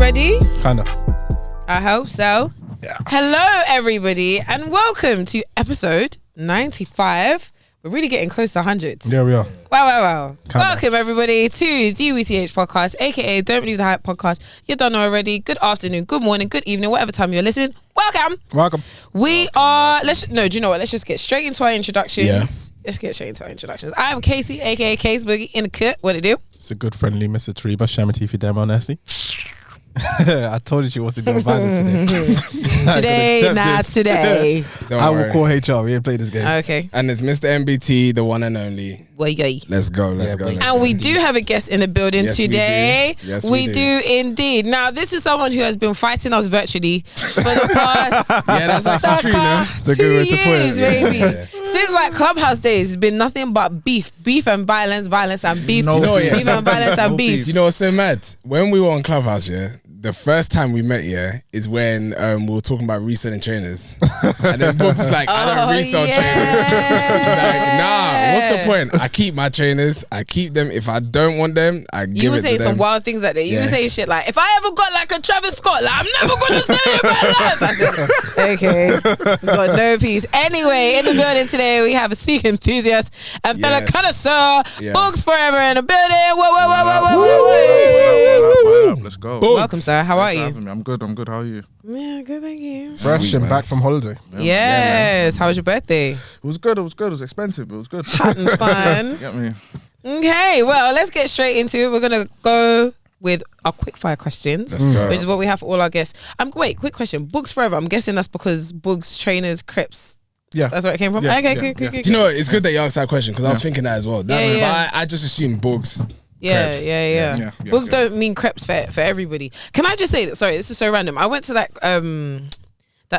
ready? Kinda. I hope so. Yeah. Hello, everybody, and welcome to episode 95. We're really getting close to 100. Yeah, we are. Wow. Kinda. Welcome, everybody, to DBTHPodcast, aka Don't Believe the Hype podcast. You don't know already. Good afternoon, good morning, good evening, whatever time you're listening. Welcome. We are, do you know what? Let's just get straight into our introductions. Yeah. Let's get straight into our introductions. I'm Kesi, aka Case Boogie, in the cut. What it do? It's a good friendly Mr. Tariba, Shamatifi Demo Nasty. I told you she wasn't doing violence today. Today. I will call HR. We ain't played this game. Okay. And it's Mr. MBT, the one and only. Yay. Let's go. And we do have a guest in the building today. Yes, we do indeed. Now, this is someone who has been fighting us virtually for the past that's actually true, no? It's a good way to put it. baby. Yeah. Since like Clubhouse days, it's been nothing but beef and violence and beef. No, beef and violence and beef. Do you know what's so mad? When we were on Clubhouse, the first time we met, is when we were talking about reselling trainers. And then Boogs was like, I don't resell trainers. He's like, nah, what's the point? I keep my trainers. I keep them. If I don't want them, I give it to them. You were saying some wild things like that. You were saying shit like, if I ever got like a Travis Scott, like, I'm never going to sell it in my life. I said, okay. Got no peace. Anyway, in the building today, we have a sneaker enthusiast and fellow connoisseur, BoogsForever in the building. Whoa. Let's go. Boogs. Welcome, sir. How are you? I'm good. How are you? Yeah, good, thank you. Fresh Sweet, and man. back from holiday. Yes. How was your birthday? It was good. It was expensive, but it was good. Hot and fun. Get me. Okay, well, let's get straight into it. We're going to go with our quickfire questions, Let's go. which is what we have for all our guests. Wait, quick question. BoogsForever. I'm guessing that's because Boogs, trainers, crepes. Yeah. That's where it came from? Yeah, Okay, yeah, cool. Do you know what? It's good that you asked that question because I was thinking that as well. But I just assumed Boogs. Yeah. Yeah, Boogs don't mean crepes for everybody. Can I just say that? Sorry, this is so random. I went to that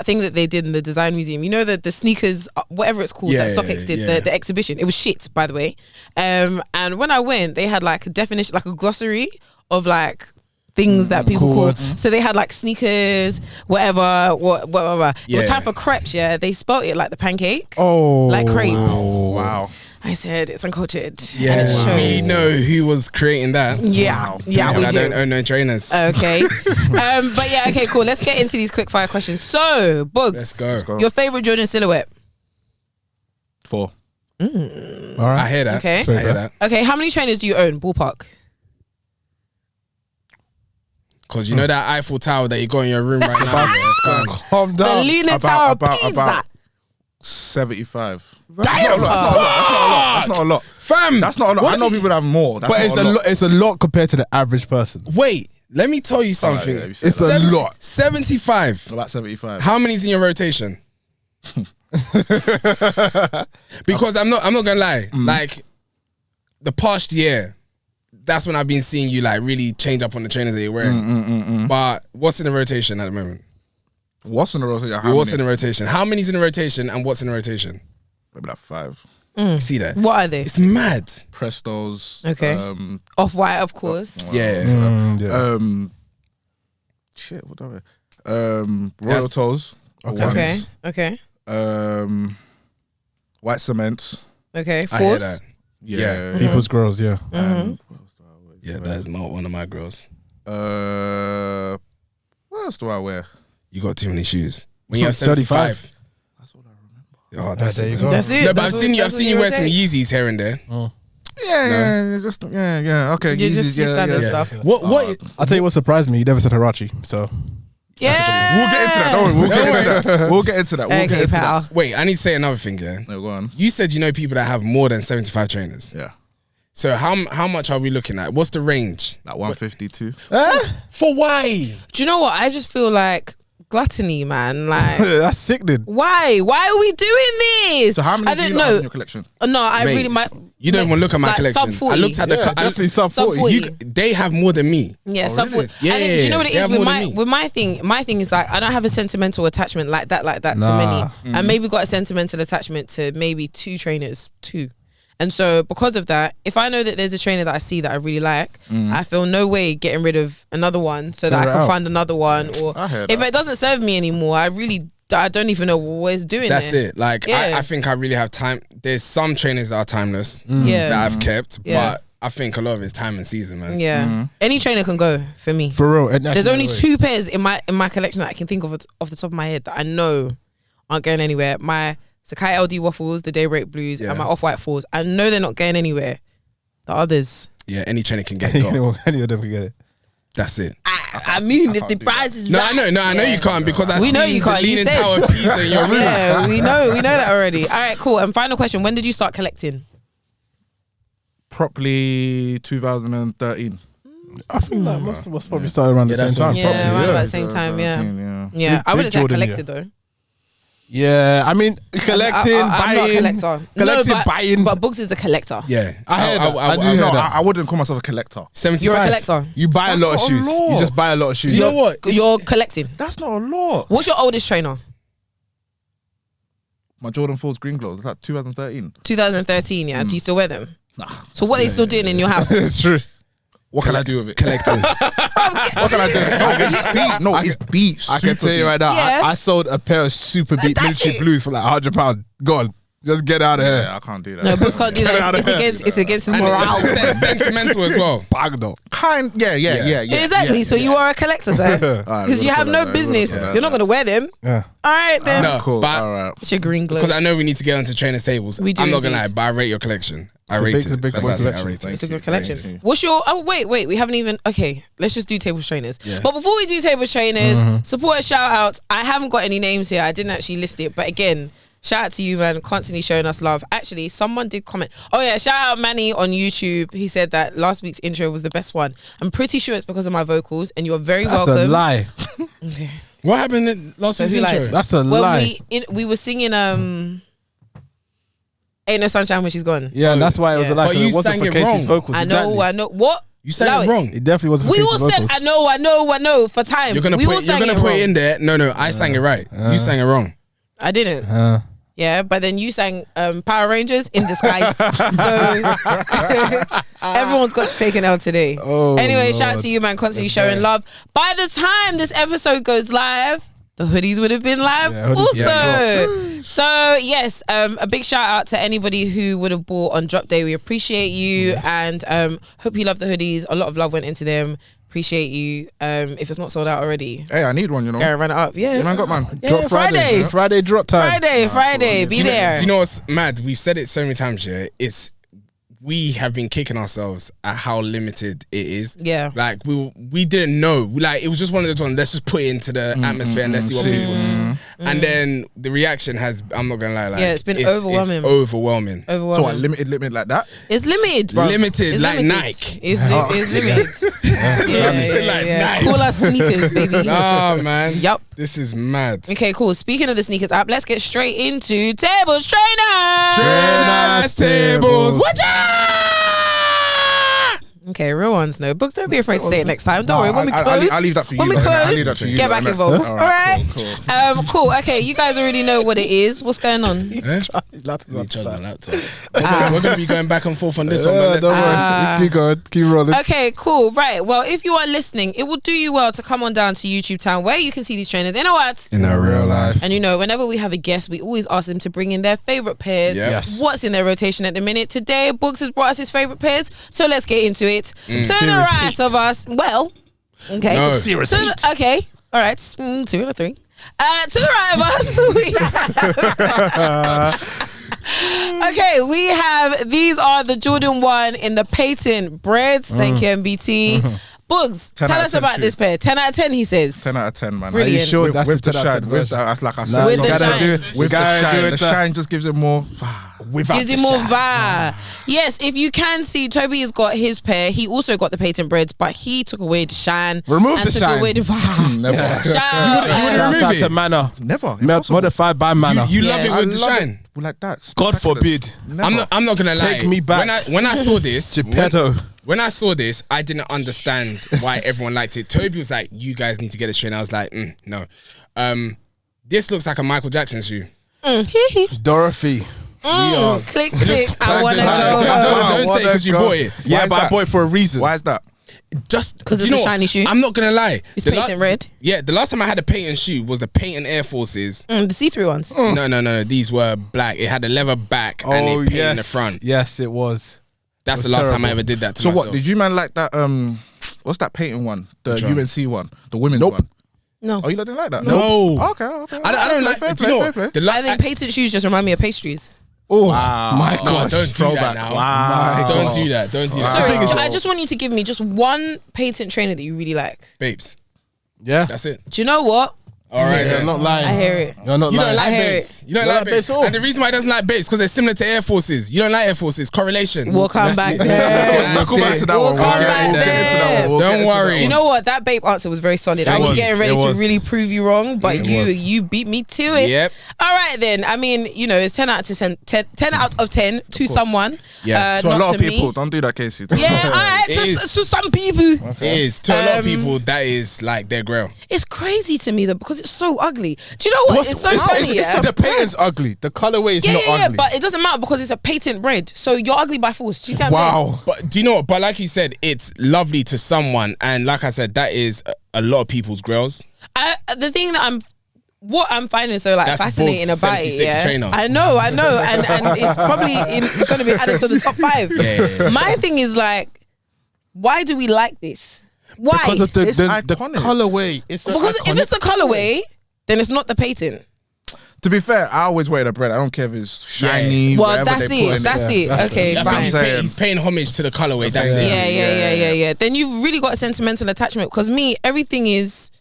thing that they did in the design museum. You know the sneakers, whatever it's called, that StockX did, the exhibition. It was shit, by the way. And when I went, they had like a definition, like a glossary of like things that people call. So they had like sneakers, whatever. It was time for crepes. Yeah, they spelt it like the pancake. Oh. Like crepe. Wow. I said it's uncultured. Yeah, And it shows. we know who was creating that. Yeah, we I do. don't own no trainers. Okay. But yeah, okay, cool. Let's get into these quick fire questions. So, Boogs, Let's go. your favorite Jordan silhouette? 4. All I right. hear that. Okay. I hear that. Okay, how many trainers do you own? Ballpark. Because you know that Eiffel Tower that you got in your room right now. It's gone. Calm The down. Leaning Tower of Pisa. About 75. Damn. That's not a lot. Fam, That's not a lot. what I know do you- people that have more. That's But not it's a lot. it's a lot compared to the average person. Wait, let me tell you something. yeah, you said It's a lot. 75. About 75. How many's in your rotation? Because I'm not gonna lie. Like the past year, that's when I've been seeing you like really change up on the trainers that you're wearing. But what's in the rotation at the moment? What's in the rotation? What's in the rotation? How many's in the rotation and what's in the rotation? Maybe like 5. See that? What are they? It's mad. Prestos. Okay. Off-white, of course. Yeah. Yeah. Shit. What are they? Royal Toes. Okay. Okay. White Cements. Okay. I hear Force. that. Yeah. People's girls, yeah. What else do I wear? Yeah, that's not one of my girls. What else do I wear? You got too many shoes. When you have 35. 75. That's all I remember. Oh, that's there you it. go. That's it. No, but That's I've seen what you wear some rotate. Yeezys here and there. Yeah. Okay. You just Yeezys, standard yeah. stuff. What? I'll tell you what surprised me. You never said Huarache, so. Yeah. We'll get into that. Don't worry. We'll get into that. Okay, pal. Wait, I need to say another thing, yeah? No, go on. You said you know people that have more than 75 trainers. Yeah. So how much are we looking at? What's the range? Like 152. For why? Do you know what? I just feel like gluttony, man. Like, That's sickening. why? Why are we doing this? So how many I do you don't not have in know. your collection? No, I Mate, really You don't even look at my like collection. Sub 40. I looked at the. Yeah, definitely sub Sub 40. 40. They have more than me. Yeah, Oh, sub really? 40. Yeah, I think, do you know what it they is have with more than me. my thing? My thing is like I don't have a sentimental attachment like that to Nah. many. I maybe got a sentimental attachment to maybe 2 trainers, 2. And so because of that, if I know that there's a trainer that I see that I really like, I feel no way getting rid of another one so that I Clear it can out. find another one. Or I hear if that. it doesn't serve me anymore, I don't even know what it's doing. That's there. it. Like Yeah. I think I really have time. There's some trainers that are timeless Yeah. that I've kept, Yeah. but I think a lot of it's time and season, man. Yeah. Any trainer can go for me. For real. And There's only 2 pairs in my collection that I can think of off the top of my head that I know aren't going anywhere. My Sakai LD Waffles, the Daybreak Blues, and my Off-White 4s. I know they're not going anywhere. The others. Yeah, any trainer can get it. Any of them can get it. That's it. I mean, if the price is I know you can't because I see the Leaning Tower piece in your room. Yeah, we know that already. All right, cool. And final question: when did you start collecting? Properly 2013. I think that most of us probably started around the same time. Yeah, around about the same time. Yeah. I wouldn't say I collected though. Yeah, I mean, collecting, I'm buying, not a collector. buying. But Boogs is a collector. Yeah, I do hear that. I wouldn't call myself a collector. 75. You're a collector. You buy a lot of shoes. You just buy a lot of shoes. Do you know what? You're collecting. That's not a lot. What's your oldest trainer? My Jordan 4's green gloves. That's 2013. 2013. Yeah. Do you still wear them? Nah. So what are they still doing in your house? It's true. What can I do with it? Collecting. What can I do? It's beats. I can tell you right now, Yeah. I sold a pair of super beat That's military it. blues for like £100. Go on. Just get out of here. Yeah, I can't do that. No, Boogs can't do that. It's against his And morale. it's sentimental as well. Bagno. Yeah. Exactly. So you are a collector, sir. Because you have no business. You're not going to wear them. Yeah. All right then. No, Cool. but All right. It's your green gloves. because I know we need to get onto trainers' tables. We do I'm not gonna lie, indeed. but I rate your collection. I It's a rate big- it. it's a big That's what I say, I collection. rate It's it. a good Thank collection. you. What's your? Oh wait, we haven't even. Okay, let's just do tables trainers. Yeah. But before we do tables trainers, support shout outs. I haven't got any names here. I didn't actually list it, but again, shout out to you, man. Constantly showing us love. Actually, someone did comment. Oh yeah, shout out Manny on YouTube. He said that last week's intro was the best one. I'm pretty sure it's because of my vocals, and you're very That's welcome. a lie. What happened in last week's who lied? intro? That's a lie. We were singing Ain't No Sunshine When She's Gone. Yeah, and that's why it was a lie. But 'cause you it wasn't sang for it Casey's wrong. vocals. I know. What? You sang Allow it it. wrong. It definitely wasn't for We Casey's all said, vocals. I know, for time. You're gonna we all put sang it wrong. in there. No, I sang it right. You sang it wrong. I didn't. Yeah, but then you sang Power Rangers in disguise. So everyone's got to take an L today. Oh, anyway, shout out Lord. to you, man, constantly showing love. By the time this episode goes live, the hoodies would have been live Yeah, hoodies also. dropped. So yes, a big shout out to anybody who would have bought on drop day. We appreciate you and hope you love the hoodies. A lot of love went into them. Appreciate you. If it's not sold out already, Hey, I need one, you know. go and run it up. Yeah, You man got man. Yeah, Drop Friday. Friday. Friday drop time. Friday, be there. Do you know what's mad? We've said it so many times, yeah. We have been kicking ourselves at how limited it is. Yeah. Like we didn't know. Like it was just one of those ones. Let's just put it into the atmosphere and let's see what people. And then the reaction has. I'm not gonna lie. Like, Yeah, it's been overwhelming. It's overwhelming. So what, limited like that? It's limited, bro. Limited, It's like limited. Nike. It's limited. Like Nike. Call us sneakers, baby. Nah, man. Yup. This is mad. Okay, cool. Speaking of the sneakers app, let's get straight into tables trainers. Trainers, tables. Watch Okay, real ones. No books. Don't be afraid to say it next time. Don't worry. When we close, I'll leave that for you. when we lot, innit? I'll close, leave that for you. get lot, back innit? involved. All All right, right. cool. Cool. Okay, you guys already know what it is. What's going on? Each other laptop. We're gonna be going back and forth on this one. But let's Don't worry. Keep going. Keep rolling. Okay, cool. Right. Well, if you are listening, it will do you well to come on down to YouTube Town where you can see these trainers. You know what? in our real life. And you know, whenever we have a guest, we always ask them to bring in their favorite pairs. Yep. Yes. What's in their rotation at the minute? Today, Boogs has brought us his favorite pairs. So let's get into it. To the serious right heat. of us. Well, okay. No. So, serious to the- okay. All right. 2 out of 3. To the right of us, we have these are the Jordan 1 in the patent breads. Thank you, MBT. Boogs, 10 tell out of us 10 about shoe. this pair. 10 out of 10, he says. 10 out of 10, man. Brilliant. Are you sure With, that's with the the 10 out of shine, 10 with version? that, that's like I said. Nah, With you the gotta shine. do it. With the Gotta do shine, it, the shine just gives it more. Without Gives the you more shine. vibe. Yes, if you can see, Tobi has got his pair. He also got the patent breads, but he took away the shine. Remove and the took shine. away the vibe. Never. Shout remove Shout out it? to Manor. Never. Impossible. Modified by Manor. You love Yeah. it I with the love it shine. like that. God Spectacular. forbid. Never. I'm not gonna lie. Take me back. When I saw this, Geppetto. when I saw this, I didn't understand why everyone liked it. Toby was like, "You guys need to get a train." I was like, "No." This looks like a Michael Jackson shoe. Dorothy. Click, click. I wanna Don't go. say because you bought it. Yeah, is but I that? bought it for a reason. Why is that? Just 'Cause do it's you a know shiny what? shoe. I'm not gonna lie. It's The patent red. Yeah, the last time I had a patent shoe was the patent Air Forces. The see-through ones. No. These were black. It had a leather back and it painted in the front. Yes, it was. That's the last time I ever did that to so myself. what, did you man like that, what's that painting one? The Which one? UNC one? The women's one? No. Oh, you didn't like that? No. Okay. I don't like, do you know what? I think patent shoes just remind me of pastries. Oh my God, don't do that now. Wow. Don't do that. Don't do that. Sorry, I just want you to give me just one patent trainer that you really like. Babes. Yeah. That's it. Do you know what? All right, You're not lying. I hear it. You're not You lying. don't like I hear babes. You don't like babes. at all. And the reason why he doesn't like babes because they're similar to Air Forces. You don't like Air Forces. Correlation. We'll come That's back it. there. We'll come back to that We'll one. come We'll get back into that one. Don't worry. Do you know what? That babe answer was very solid. I was was. getting ready It to was. really prove you wrong, but It was. you beat me to it. Yep. All right then. I mean, you know, it's 10 out of 10 out of 10 to someone. Yes. To a not lot to of people, me. don't do that, Kesi. Yeah, all right. It is. To some people. It is. To a lot of people, that is like their grail. It's crazy to me though because it's so ugly. Do you know what? It's so funny. Yeah? The paint's ugly. The colorway is not ugly. But it doesn't matter because it's a patent bread. So you're ugly by force. Do you see what I'm saying? Wow. But do you know what? But like you said, it's lovely to someone, and like I said, that is a lot of people's grails. The thing that what I'm finding so like That's fascinating Boogs' about it, 76 yeah. trainer. I know, and it's probably going to be added to the top 5. Yeah. My thing is like, why do we like this? Why? Because of the iconic. colorway. It's Because if it's the colorway, then it's not the patent. To be fair, I always wear the bread. I don't care if it's shiny. Well, whatever that's they put in it. That's it. Okay, I fine. think he's paying homage to the colorway. That's it. Yeah. Then you've really got a sentimental attachment. Because me, everything is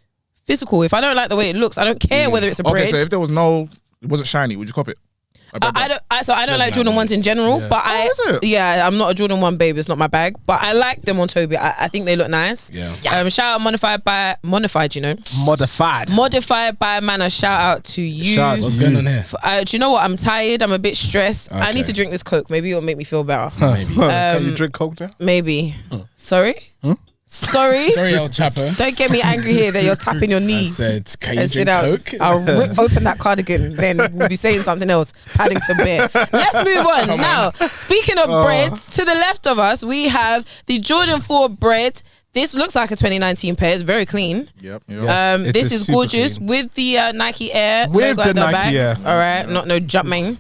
physical. If I don't like the way it looks, I don't care whether it's a bread. Okay, so if there was it wasn't shiny, would you cop it? I don't like Jordan 1s in general, but is it? I'm not a Jordan 1 babe. It's not my bag, but I like them on Tobi. I think they look nice. Yeah. Shout out modified, you know. Modified by Manor. Shout out to you. What's going on here? Do you know what? I'm tired. I'm a bit stressed. I need Okay. to drink this Coke. Maybe it'll make me feel better. Maybe. Can you drink Coke there? Maybe. Sorry. Sorry. Sorry, old chapper. Don't get me angry here that you're tapping your knee. I said, can you And sit drink down. Coke? I'll rip open that cardigan. Then we'll be saying something else. Paddington Bear. Let's move on. Now, speaking of breads, to the left of us, we have the Jordan 4 bread. This looks like a 2019 pair. It's very clean. Yep. Yes, This is super gorgeous clean. with the Nike Air. With logo the at Nike back. Air. All right, not no Jumpman.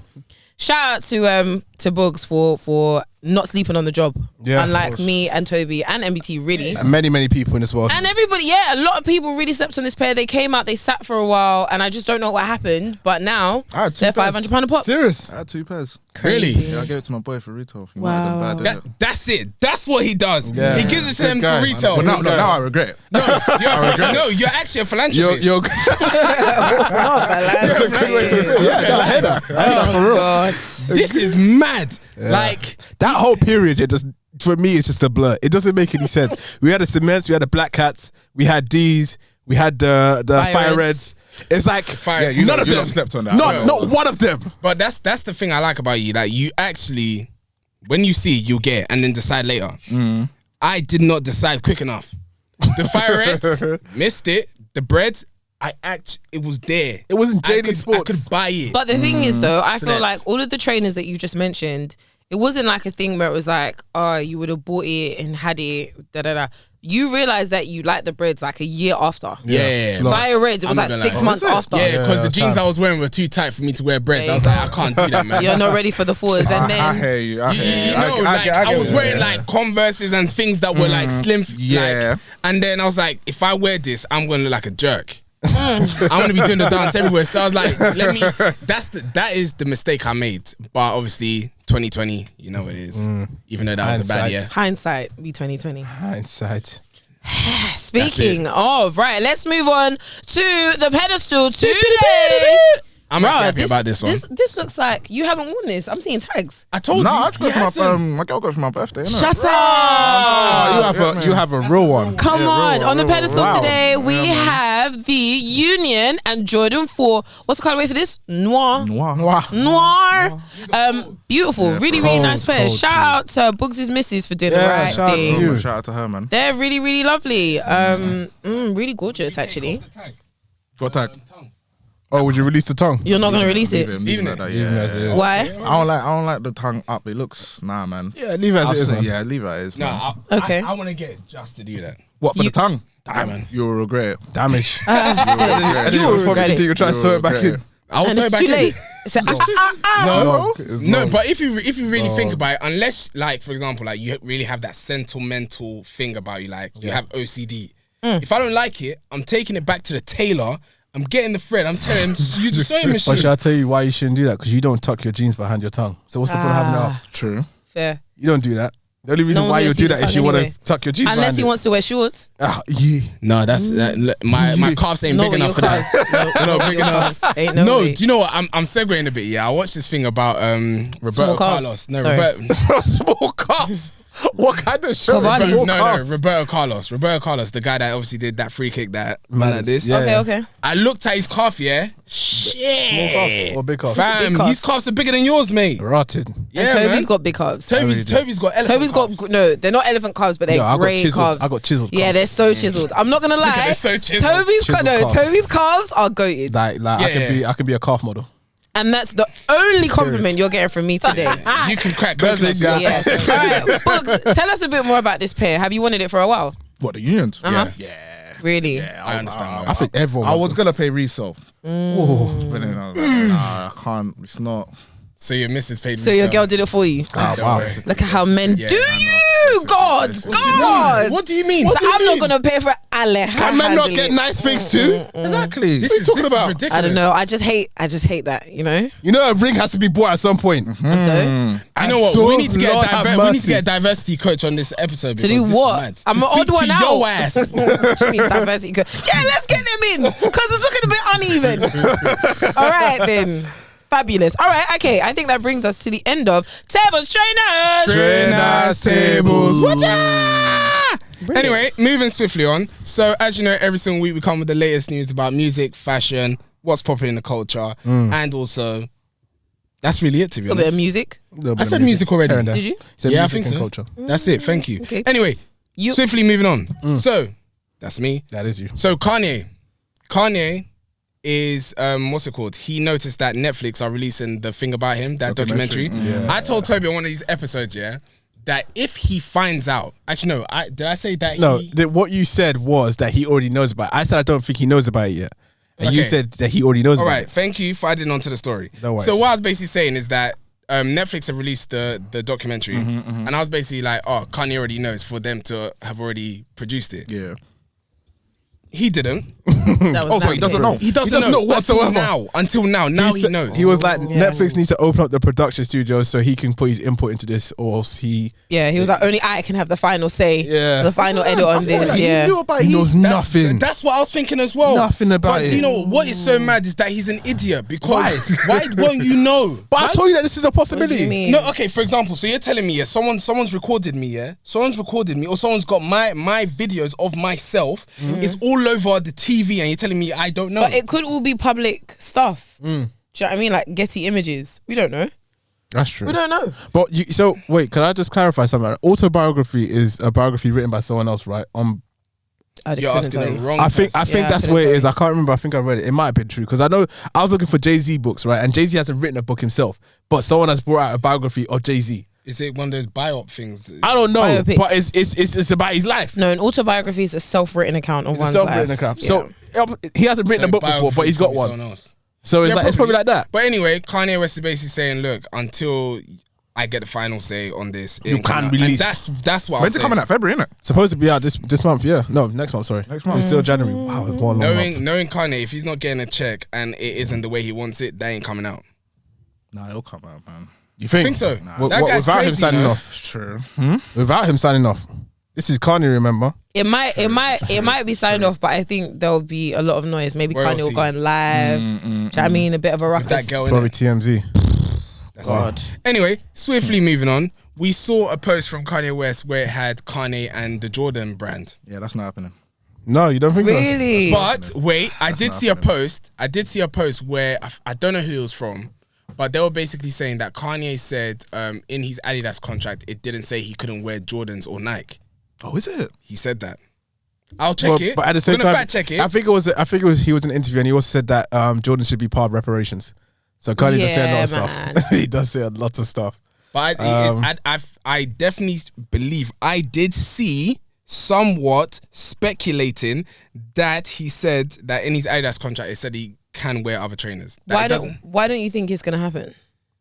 Shout out to Boogs for not sleeping on the job. Yeah, of Unlike course. me and Tobi and MBT, really. And many people in this world. And everybody, a lot of people really slept on this pair. They came out, they sat for a while, and I just don't know what happened. But now I had two they're pairs. £500 a pop. Serious? I had 2 pairs. Really? Yeah, I gave it to my boy for retail. He wanted them Wow. bad, innit? That's it. That's what he does. Yeah. He gives it to Good them guy. for retail. But now I regret it. You're actually a philanthropist. You're I hear that. God. This is mad. Like That whole period, for me, it's just a blur. It doesn't make any sense. We had the Cements, we had the Black Cats, we had D's, we had the Fire Reds. It's like none of you them lot slept on that. Not one of them. But that's the thing I like about you. Like you actually, when you see, you'll get it and then decide later. I did not decide quick enough. The Fire Reds, missed it. The bread, it was there. It wasn't JD I Sports. could buy it. But the thing is, though, I feel Slept. like all of the trainers that you just mentioned, it wasn't like a thing where it was like, oh, you would have bought it and had it, da-da-da. You realised that you liked the breads like a year after. Yeah. Fire Reds, it was I'm like not gonna 6 lie. months after. Yeah, because the jeans time. I was wearing were too tight for me to wear breads. I was like, I can't do that, man. You're not ready for the fours. And I then hear you. I You hear you. know, like, I was it. wearing like Converses and things that were like slim. Yeah. Like, and then I was like, if I wear this, I'm gonna look like a jerk. I'm gonna be doing the dance everywhere. So I was like, that is the mistake I made. But obviously 2020, you know what it is. Even though that was a bad Hindsight. year. hindsight, be 2020. Hindsight. Speaking of, right, let's move on to the pedestal today. I'm actually happy about this one. This looks like you haven't worn this. I'm seeing tags. I told No, you. I just got he it for hasn't. my girl got it for my birthday. Innit? Shut Oh, up. you have a real one. Come on. On the pedestal Wow. today, we have the Union and Jordan 4. What's the colorway for this? Noir. Wow. Beautiful. Yeah, really cold, nice pair. cold, Shout out to Boogs' missus for doing the Yeah, right shout out to thing. you. Shout out to her, man. They're really lovely. Really gorgeous, actually. What tag? Oh, would you release the tongue? You're not gonna release it. Leave it like that, Leave it as it yeah. is. Why? I don't like the tongue up. It looks man. Yeah, leave it as it is, man. Yeah, leave it as it is, No, man. Okay. I want to get just to do that. What for the tongue? Yeah, man. You'll regret it. Damage. You will regret it. You try to sew it back in. I was And so it's back too in. late. It's like, No, but if you really think about it, unless like for example, like you really have that sentimental thing about you, like you have OCD. If I don't like it, I'm taking it back to the tailor. I'm getting the thread. I'm telling him use the sewing But machine. should I tell you why you shouldn't do that? Because you don't tuck your jeans behind your tongue. So what's the point of having it up? True. fair. You don't do that. The only reason No why one's you gonna do see that the is you tongue want to anyway. tuck your jeans Unless behind he it. wants to wear shorts. Yeah. No, that's my calves ain't Not big with enough your for that. calves. No, They're not big your enough. calves. Ain't no way. Do you know what? I'm segueing a bit. Yeah, I watched this thing about Roberto Small calves. Carlos. No, Sorry. Roberto. Small cups. What kind of show Cavani. is small No, cups? Roberto Carlos. Roberto Carlos, the guy that obviously did that free kick that man like this. Yeah. Okay. I looked at his calf, yeah. Small cups or big cups? Fam, big calf. his calves are bigger than yours, mate. Rotted. Yeah, And Toby's man. got big calves. Toby's got elephant Toby's got calves. no, they're not elephant calves, but they're I got grey chiseled. calves. I got chiseled. Yeah, calves. they're so chiseled. I'm not gonna lie. They're so chiseled. Chiseled calves. Toby's calves are goated, Like Yeah. I can be a calf model. and that's the only compliment you're getting from me today. You can crack That's coconuts it, with your guys. calves. All right, Boogs, tell us a bit more about this pair. Have you wanted it for a while? What, the unions? Uh-huh. Yeah. Really? I understand. I think everyone. I wants was it. going to pay resale. Whoa. But then I was like, nah, I can't. It's not. So your missus paid So me. your girl did it for you. Ah, Don't wow. worry. Look at how men Yeah, do I know. you, God. What do you mean? So I'm not gonna pay for Alejandro. Can men not get nice things too? Exactly. This is talking about? ridiculous. I don't know. I just hate that. You know. You know, a ring has to be bought at some point. And so Do you know what? So, we need to get Lord have we need to mercy. get a diversity coach on this episode. to because do this is what? mad. I'm To an odd speak one to out. your ass. What do you mean diversity? Yeah, let's get them in because it's looking a bit uneven. All right then. Fabulous. All right, okay. I think that brings us to the end of Tables Trainers. Trainers, tables. Anyway, moving swiftly on. So, as you know, every single week we come with the latest news about music, fashion, what's popular in the culture, and also that's really it. To be A bit honest, of music. I said music already. Did you? Yeah, I think so. Culture. That's it. Thank you. Okay. Anyway, You- swiftly moving on. So, that's me. That is you. So Kanye is what's it called? He noticed that Netflix are releasing the thing about him, that documentary. I told Tobi on one of these episodes, yeah, that if he finds out, actually no, did I say that? No, he, what you said was that he already knows about it. I said I don't think he knows about it yet. And you Okay. said that he already knows all about right, it. thank you for adding on to the story. No worries. So what I was basically saying is that Netflix have released the documentary, and I was basically like, oh, Kanye already knows for them to have already produced it. Yeah. He didn't. That was Oh, so he doesn't know. He doesn't doesn't know whatsoever. Until now. Now he said- knows. He was like, Netflix needs to open up the production studios so he can put his input into this, or else he was like, only I can have the final say. Yeah. The final edit on this. He Yeah. knew about he knows nothing. That's what I was thinking as well. Nothing about but it. do you know what is so mad is that he's an idiot because why won't you know? But I Why- told you that this is a What do possibility. you mean? No, okay, for example, so you're telling me, yeah, someone's recorded me, yeah? Someone's recorded me, or someone's got my videos of myself. It's all over the TV, and you're telling me I don't know. But it could all be public stuff. Do you know what I mean? Like Getty Images. We don't know. That's true. We don't know. But so wait, can I just clarify something? Autobiography is a biography written by someone else, right? You're asking the wrong I think person. that's couldn't where it tell is. you. I can't remember. I think I read it. It might have been true because I know I was looking for Jay-Z books, right? And Jay-Z hasn't written a book himself, but someone has brought out a biography of Jay-Z. Is it one of those biop things? I don't know, Biopic. but it's about his life. No, an autobiography is a self-written account of It's a one's self-written life. account. Yeah. So he hasn't written a book before, but he's got one. Someone else. So it's Yeah, it's probably like that. But anyway, Kanye West is basically saying, look, until I get the final say on this, it You ain't coming can't out. release. And that's what When's it coming out? February, innit? Supposed to be out this month, yeah. No, next month. Sorry, Next month. It's still January. Wow, it's one long month. Knowing Kanye, if he's not getting a check and it isn't the way he wants it, that ain't coming out. Nah, it'll come out, man. You think? I think so. What, That guy's without him crazy, signing you know? off. It's true. Without him signing off. This is Kanye, remember? It might be signed off, but I think there'll be a lot of noise. Maybe Kanye will Royalty. go on live. Do you know what I mean? A bit of a ruckus. That girl in Probably it. TMZ. That's God. it. Anyway, swiftly moving on. We saw a post from Kanye West where it had Kanye and the Jordan brand. Yeah, that's not happening. No, you don't think so? Really? But wait, I did not see a happening. post. I did see a post where I don't know who it was from, but they were basically saying that Kanye said in his Adidas contract it didn't say he couldn't wear Jordans or Nike. Oh, is it? He said that. I'll check Well, it. but at the same We're gonna time, fact check it. I think it was he was in an interview and he also said that Jordan should be part of reparations. So Kanye does say a lot of Yeah, stuff. He does say a lot of stuff. But I definitely believe I did see somewhat speculating that he said that in his Adidas contract it said he can wear other trainers. Why don't you think it's gonna happen?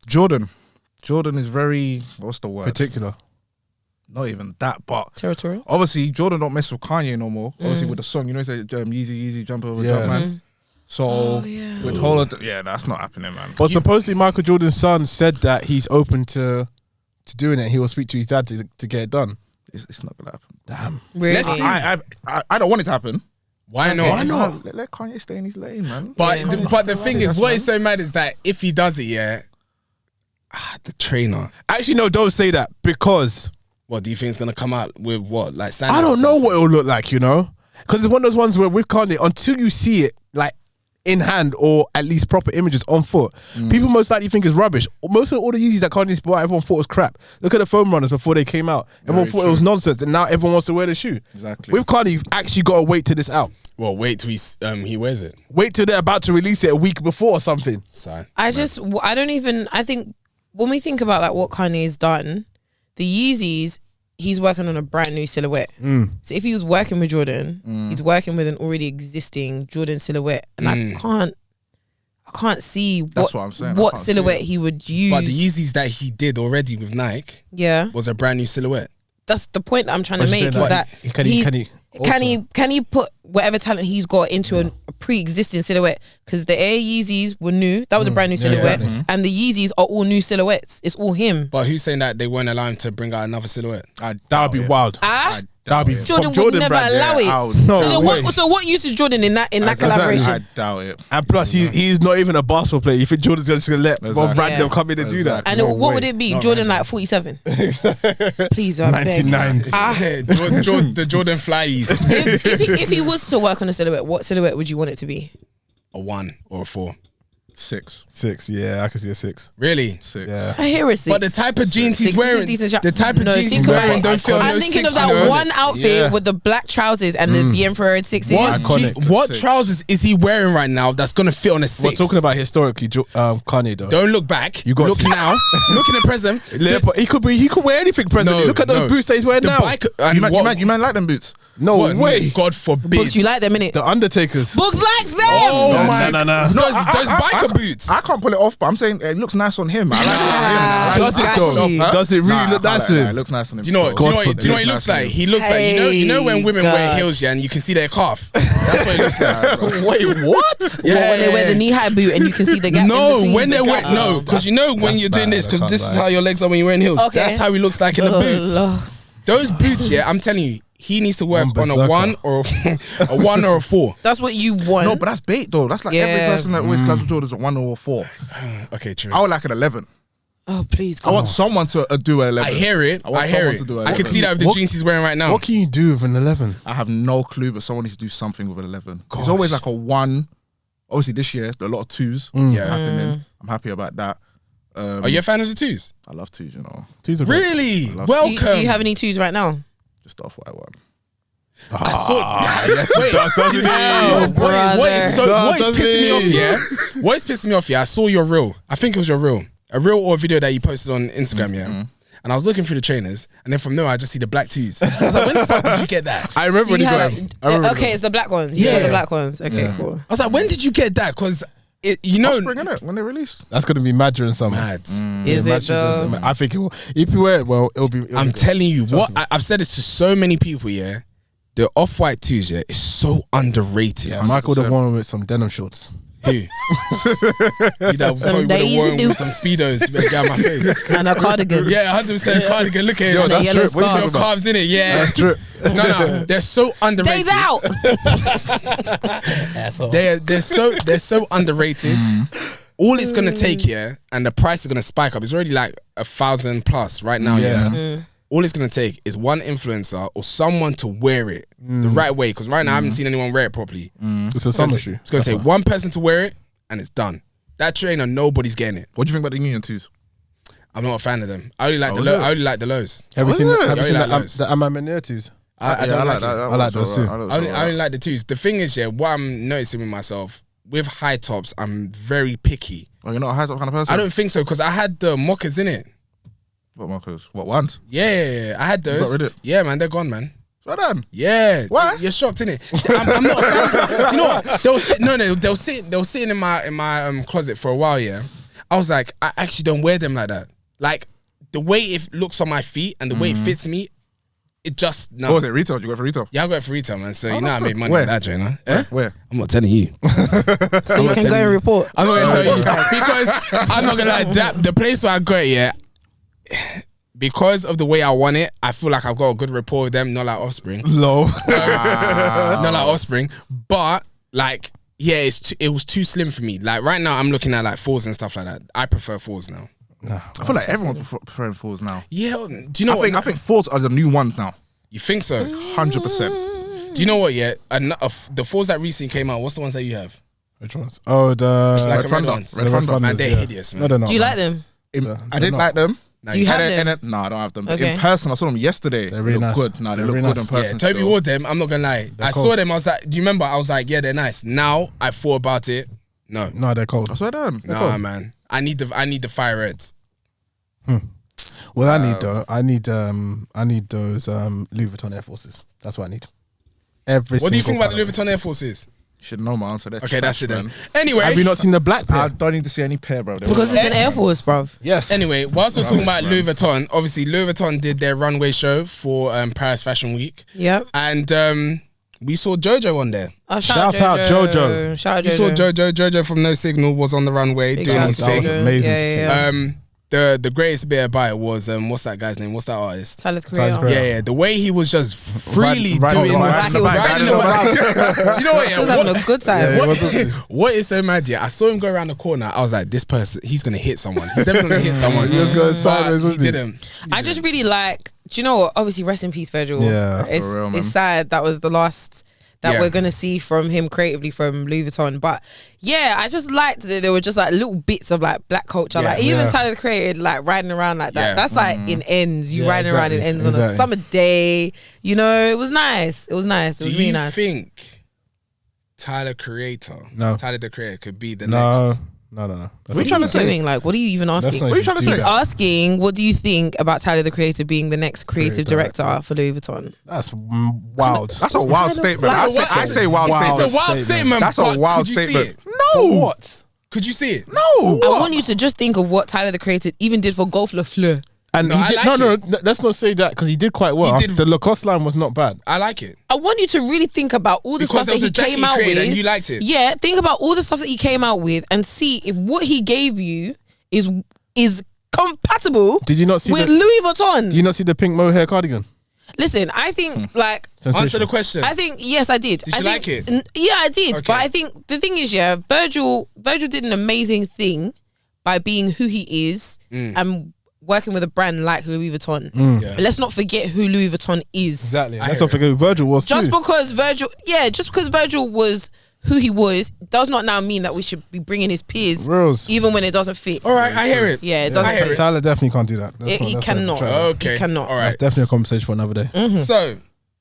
Jordan is very, what's the word? Particular. Not even that, but Territorial. obviously Jordan don't mess with Kanye no more. Obviously with the song, you know, it's like Yeezy, jump over, jump man. So with whole of that's not happening, man. But supposedly Michael Jordan's son said that he's open to doing it. He will speak to his dad to get it done. It's not gonna happen. Damn. Really? Let's see. I don't want it to happen. Why not? Why not? Let Kanye stay in his lane, man. But the thing is, what is so mad is that if he does it, the trainer. Actually, no, don't say that because What do you think is gonna come out with? What, like I don't know what it'll look like, you know, because it's one of those ones where with Kanye, until you see it like in hand or at least proper images on foot, people most likely think it's rubbish. Most of all the Yeezys that Kanye's bought, everyone thought was crap. Look at the foam runners before they came out. Everyone thought it was nonsense, and now everyone wants to wear the shoe. Exactly. With Kanye, you've actually got to wait till this out. Well, wait till he wears it. Wait till they're about to release it a week before or something. So I think when we think about like what Kanye's done, the Yeezys, he's working on a brand new silhouette. So if he was working with Jordan, he's working with an already existing Jordan silhouette, and I can't see That's what I'm saying. what silhouette he would use. But the Yeezys that he did already with Nike was a brand new silhouette. That's the point that I'm trying to make. Is that can he put whatever talent he's got into a pre-existing silhouette? Because the Air Yeezys were new. That was a brand new silhouette, and the Yeezys are all new silhouettes. It's all him. But who's saying that they won't allow him to bring out another silhouette? That would be wild. That'd be Jordan from would never allow it. No, so what use is Jordan in that collaboration? I doubt it. And plus, he's not even a basketball player. You think Jordan's just gonna let one random come in and do that? And what would it be? Jordan like 47? Please, I beg. 99. The Jordan Flies. If he was to work on a silhouette, what silhouette would you want it to be? A 1 or a 4. 6. 6, yeah, I can see a 6. Really? 6. Yeah. I hear a 6. But the type of jeans he's wearing, jeans he's wearing don't feel I'm no thinking 6. of that one outfit with the black trousers and the infrared 6s. What trousers is he wearing right now that's gonna fit on a 6? We're talking about historically, Kanye though. Don't look back. You got look to. now. Look in the present. But he could wear anything presently. Look at those boots that he's wearing now. You man like them boots? No way. God forbid. Boogs, you like them, innit? The Undertakers. Boogs likes them. Oh my! No. Those biker boots. I can't pull it off, but I'm saying it looks nice on him. I like it. Does it though? Does it really look nice on him? It looks nice on him. Do you know what he looks like? He looks like you know when women wear heels, and you can see their calf. That's what he looks like. Wait, what? Yeah, when they wear the knee-high boot and you can see the gap. No, when they wear because you know when you're doing this, because this is how your legs are when you're wearing heels. Okay. That's how he looks like in the boots. Those boots, I'm telling you, he needs to work on a 1 or a 1 or a 4. That's what you want. No, but that's bait though. That's like every person that wears clubs with Jordans a 1 or a 4. Okay, true. I would like an 11. Oh please! I want someone to do an 11. I hear it. I hear it. I can see that with the jeans he's wearing right now. What can you do with an 11? I have no clue, but someone needs to do something with an 11. It's always like a 1. Obviously, this year a lot of 2s happening. I'm happy about that. Are you a fan of the 2s? I love 2s, you know. 2s are really Do welcome. you have any 2s right now? Just off-white one. I saw. Yes, it does, doesn't it? What is pissing me off? Yeah. What is pissing me off? Yeah. I saw your reel. I think it was your reel. A reel or a video that you posted on Instagram. Yeah. And I was looking through the trainers, and then from there I just see the black 2s. I was like, when the fuck did you get that? I remember when you got them. Okay, it's the black ones. Yeah, the black ones. Okay, cool. I was like, when did you get that? Because you know, spring, innit? When they release. That's gonna be mad during summer. Mad. Is it though? I think it will. If you wear it well, it'll be. I'm telling you, I've said this to so many people. Yeah, the off-white 2s, yeah, is so underrated. Yeah, Michael the one with some denim shorts. Who? You that some Daisy Dukes, with some speedos. You better get out my face. And a cardigan. Yeah, 100% cardigan. Look at it. Yo, that's true. What are you talking carbs in it. Yeah, that's true. No, they're so underrated. Days out. They're so underrated. All it's gonna take, and the price is gonna spike up. It's already like 1,000 plus right now. Yeah. All it's gonna take is one influencer or someone to wear it the right way. Because right now I haven't seen anyone wear it properly. It's a summer shoe. It's gonna take one person to wear it, and it's done. That trainer, nobody's getting it. What do you think about the Union 2s? I'm not a fan of them. I only like I only like the lows. Have you seen the lows? Amamania 2s? I don't like that. I like those too. I only like the 2s. The thing is, what I'm noticing with myself, with high tops, I'm very picky. Oh, you're not a high top kind of person? I don't think so, because I had the mockers in it. What mockers? What ones? Yeah, I had those. You got rid of it? Yeah, man, they're gone, man. So then, Yeah. What? You're shocked, innit? I'm not a fan. Do you know what? They were sitting in my closet for a while, yeah. I was like, I actually don't wear them like that. Like, the way it looks on my feet and the way it fits me, it just, no. What was it, retail? Did you go for retail? Yeah, I got it for retail, man. So, you know that's I made good. money Where? with that, you know? Where? I'm not telling you. So you can go and report. I'm not going to tell you. Because, I'm not going to lie, the place where I got it, yeah, because of the way I want it, I feel like I've got a good rapport with them, not like Offspring. Low. Not like Offspring. But, like, yeah, it was too slim for me. Like, right now, I'm looking at, like, fours and stuff like that. I prefer fours now. I feel like everyone's preferring fours now. Yeah, do you know what? I think fours are the new ones now. You think so? 100%. Do you know what, yeah? The fours that recently came out, what's the ones that you have? Which ones? Oh, the Like Red Thunder. ones. Red Thunder. Man, they're yeah. hideous, man. No, they're not, Do you man. like them? I didn't like them. Do you have them? No, I don't have them. Okay. In person, I saw them yesterday. They're really They look nice. good. No, they They're look really good nice. in Yeah, person. Toby still. wore them. I'm not gonna lie. I cold. saw them. I was like, do you remember? I was like, yeah, they're nice. Now I thought about it. No, No, they're cold. I saw them. nah, man. I need the fire reds. Well, I need those Louis Vuitton Air Forces. That's what I need. What do you think about the Louis Vuitton Air Forces? You should know my answer. They're Okay, that's trash, it then. man. Anyway, Have you not seen the black pair? I don't need to see any pair, bro. Because it's an Air Force, bruv. Yes. Anyway, whilst we're talking about man. Louis Vuitton, obviously Louis Vuitton did their runway show for Paris Fashion Week, Yep. and we saw Jojo on there. Oh, Shout out Jojo. Shout out We saw Jojo. Jojo from No Signal was on the runway Big doing shout his out That was thing. Jojo. amazing Yeah, to see. yeah, yeah. The greatest bit about it was what's that guy's name? What's that artist? Tyler Tyler Creator. Creator. Yeah, the way he was just freely Riding doing the bike. Like he was riding the bike. Do you know what? He was Yeah, having a good time. Yeah, what, it was- what is so mad? Yeah, I saw him go around the corner. I was like, this person, he's gonna hit someone. He's definitely gonna hit someone. He was going But sideways, he wasn't he? didn't. I just really like. Do you know what? Obviously, rest in peace, Virgil. Yeah. it's For real, man. it's sad that was the last that Yeah. we're gonna see from him creatively from Louis Vuitton. But yeah, I just liked that there were just like little bits of like black culture. Yeah. Like even Yeah. Tyler the Creator, like riding around like that. Yeah. That's like in ends. You Yeah, riding around in exactly. ends on a Exactly. summer day. You know, it was nice. It was nice. It Do was really you nice. think Tyler Creator, No. Tyler the Creator, could be the No. next? No. That's What are you not- trying to say? Doing like, what are you even that's asking? not What are you trying to even say? deep. Asking, what do you think about Tyler the Creator being the next creative Creative director for Louis Vuitton? That's wild. That's a wild statement. Like, I say wild Wild statement. It's a wild statement. That's a but wild could you see statement. it? No. What? Could you see it? No. I want you to just think of what Tyler the Creator even did for Golf Le Fleur. And No, he I did, like no, it. let's not say that because he did quite well. He did- The Lacoste line was not bad. I like it. I want you to really think about all the Because stuff there that was a he jacket came he out created with. and you liked it. Yeah, think about all the stuff that he came out with and see if what he gave you is compatible Did you not see with the? Louis Vuitton. Do you not see the pink mohair cardigan? Listen, I think like Sensational. Answer the question. I think yes, I did. Did I you think, like it? Yeah, I did. Okay. But I think the thing is, yeah, Virgil did an amazing thing by being who he is and working with a brand like Louis Vuitton. Yeah. But let's not forget who Louis Vuitton is. Exactly. I Let's hear not forget who Virgil was Just too. because Virgil was who he was does not now mean that we should be bringing his peers, Rules. even when it doesn't fit. All right, I hear it. Yeah, it I doesn't hear fit. it. Tyler definitely can't do that. He cannot. Okay. He cannot. All right. That's definitely a conversation for another day. So,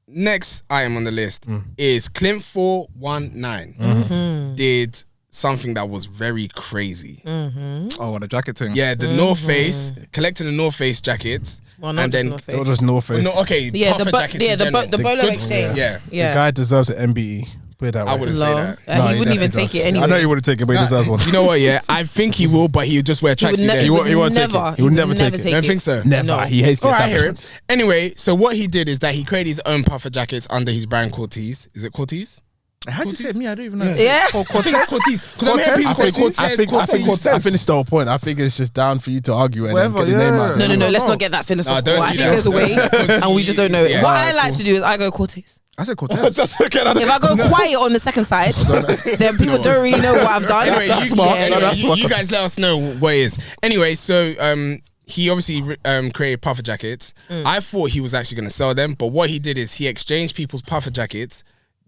next item on the list is Clint 419 did something that was very crazy. Oh, and the jacket thing. Yeah, the North Face, collecting the North Face jackets. Well, not and just then, North It was Face. just North Face. no, okay, Yeah, puffer jackets in the general. Bolo good- Exchange. Yeah, The Yeah. guy deserves an MBE. Put it that way. I wouldn't say Lol. that. No, He wouldn't even definitely take it does. anyway. I know he wouldn't take it, but he deserves one. Do you know what? Yeah, I think he will, but he would just wear He would, tracksuit. ne- there. he would won't take never. it. He would never take it. Don't think so. Never. No. He hates the All right, I hear establishment. it. Anyway, so what he did is that he created his own puffer jackets under his brand Cortez. Is it Cortez? How'd you say it? Me? I don't even know. Yeah. I think it's Cortez. Because I'm hearing people I say think, Cortez, I think Cortez. it's the whole point. I think it's just down for you to argue and Whatever, get his name yeah. out. No, let's No. not get that philosophical. don't I do think that. there's a way, and we just don't know it. Yeah. What I Alright, like to do is I go Cortez. I said Cortez. That's okay. If I go quiet on the second side, then people don't really know what I've done. Anyway, That's you, smart. anyway, That's you, smart. you guys let us know what it is. Anyway, so he obviously created puffer jackets. I thought he was actually going to sell them, but what he did is he exchanged people's puffer jackets.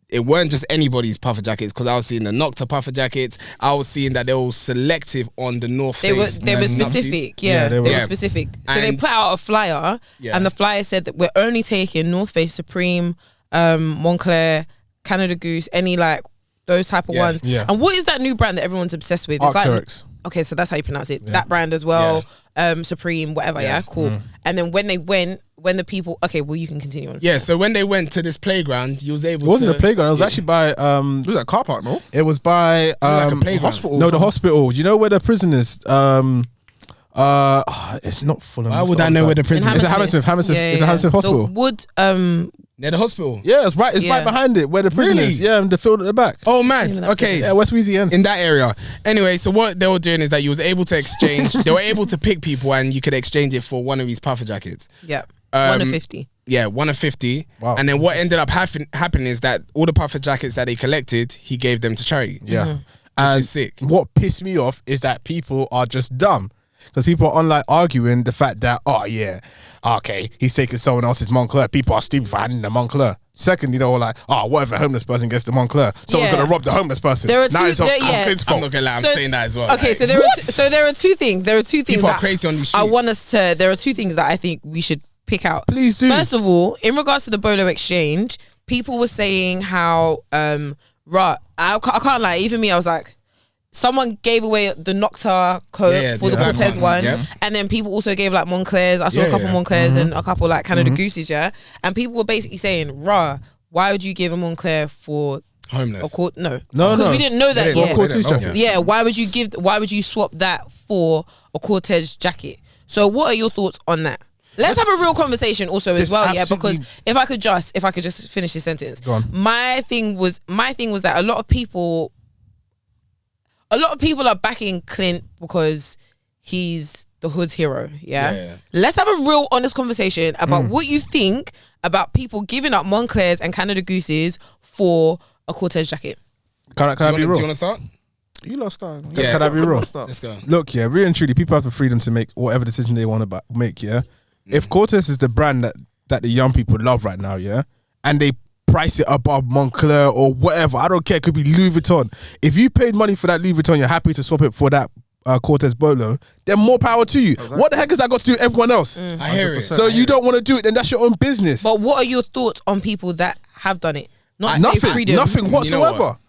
It weren't just anybody's puffer jackets because I was seeing the Nocta puffer jackets. I was seeing that they were selective on the North They were Face. specific, Yeah, they they were. were specific. So they And- put out a flyer, Yeah. and the flyer said that we're only taking North Face, Supreme, Moncler, Canada Goose, any like those type of Yeah. ones. Yeah. And what is that new brand that everyone's obsessed with? It's like, Arc'teryx. okay, so that's how you pronounce it. That brand as well. Supreme, whatever. Yeah, cool. And then when they went, when the people. Okay, well you can continue on. Yeah, so when they went to this playground, you was able. It wasn't to, the playground. It was actually by It was at a car park, no? It was by like a playground. Hospital. No, the hospital. You know where the prisoners? It's not Fulham. Why would I know where the prison It's is? at Hammersmith. It's a Hammersmith hospital. The Wood. Near the hospital. Yeah, it's right. It's right behind it where the prison is. Yeah, and the field at the back. Oh man. Okay. Yeah, West Wheezy ends. In that area. Anyway, so what they were doing is that you was able to exchange. They were able to pick people, and you could exchange it for one of these puffer jackets. Yeah. 1 of 50. Yeah, 1 of 50. Wow. And then what ended up happening is that all the puffer jackets that they collected, he gave them to charity. Yeah. Mm-hmm. And is sick. what pissed me off is that people are just dumb. Because people are online arguing the fact that, okay, he's taking someone else's Moncler. People are stupid for handing the Moncler. Second, like, what if a homeless person gets the Moncler? Someone's going to rob the homeless person. There are now two, it's Clint's fault. I'm not gonna lie, I'm saying that as well. Okay, like, so there are two things. There are two things people that are crazy on these I streets. want us to. There are two things that I think we should pick out. Please do. First of all, in regards to the Bolo exchange, people were saying how I can't lie. Even me, I was like, someone gave away the Nocta coat for the Cortez one, and then people also gave like Monclers. I saw a couple Monclers and a couple like Canada Gooses, and people were basically saying, why would you give a Moncler for homeless? No, because we didn't know that yet. Yeah, why would you swap that for a Cortez jacket? So what are your thoughts on that? Let's have a real conversation also as well, because if I could just finish this sentence. Go on. My thing was that a lot of people are backing Clint because he's the hood's hero. Yeah. Let's have a real honest conversation about what you think about people giving up Monclers and Canada Gooses for a Cortez jacket. Can I be real? Do you want to start? You lost that. Yeah. Can I be real? Let's go. Look, really and truly, people have the freedom to make whatever decision they want to make, If Cortez is the brand that the young people love right now, and they price it above Moncler or whatever, I don't care, it could be Louis Vuitton. If you paid money for that Louis Vuitton, you're happy to swap it for that Cortez Bolo, then more power to you. Exactly. What the heck has that got to do with everyone else? I hear it. So you don't want to do it, then that's your own business. But what are your thoughts on people that have done it? Nothing whatsoever. You know what?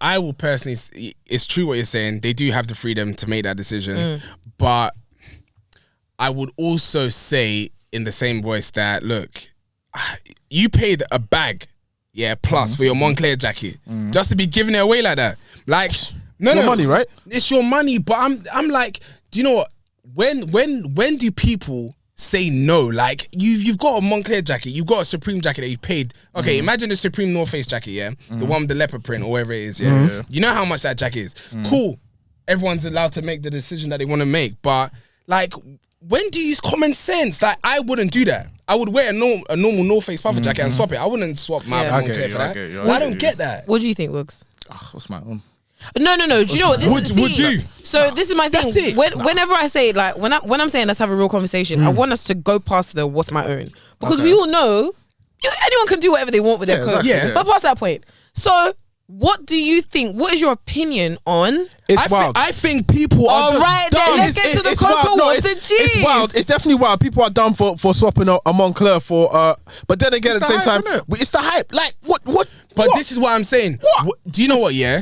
I will personally, it's true what you're saying. They do have the freedom to make that decision. But I would also say in the same voice that, look, you paid a bag, plus for your Moncler jacket, just to be giving it away like that. Like, no, money, right? It's your money, but I'm like, do you know what? When do people say no? Like, you've got a Moncler jacket, you've got a Supreme jacket that you paid. Okay, imagine the Supreme North Face jacket, the one with the leopard print or whatever it is. You know how much that jacket is. Cool. Everyone's allowed to make the decision that they want to make, but like, when do you use common sense? Like, I wouldn't do that. I would wear a normal North Face puffer jacket and swap it. I wouldn't swap my Moncler for that. I don't get that. What do you think, Boogs? What's my own? No. Do you know what? Would you? So this is my thing. That's it. Whenever I say, like, when I'm saying let's have a real conversation, I want us to go past the what's my own, because we all know anyone can do whatever they want with their code. Exactly, but past that point. So what do you think? What is your opinion on? It's wild. I think people are just right, dumb. then let's get to the cocoa. What's the G's? It's wild. It's definitely wild. People are dumb for swapping a Moncler for but then again, at the same time, it's the hype. Like what? But this is what I'm saying. What? Do you know what? Yeah,